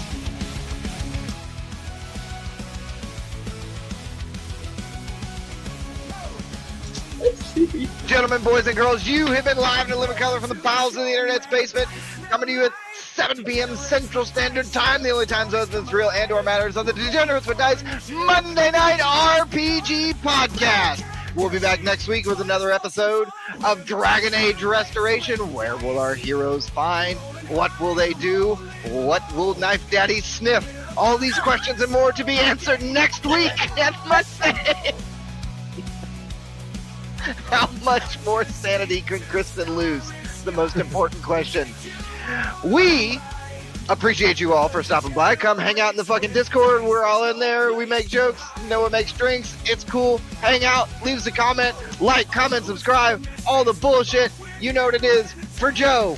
gentlemen, boys, and girls, you have been live in living color from the bowels of the internet's basement, coming to you at 7 p.m. Central Standard Time, the only time zone that's real and or matters on the Degenerates with Dice Monday Night RPG Podcast. We'll be back next week with another episode of Dragon Age Restoration. Where will our heroes find? What will they do? What will Knife Daddy sniff? All these questions and more to be answered next week. And Monday. How much more sanity could Kristen lose? The most important question. We appreciate you all for stopping by. Come hang out in the fucking Discord. We're all in there. We make jokes. Noah makes drinks. It's cool. Hang out. Leave us a comment. Like, comment, subscribe. All the bullshit. You know what it is. For Joe,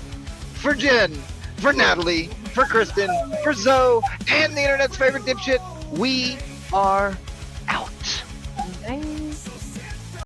for Jen, for Natalie, for Kristen, for Zoe, and the internet's favorite dipshit, we are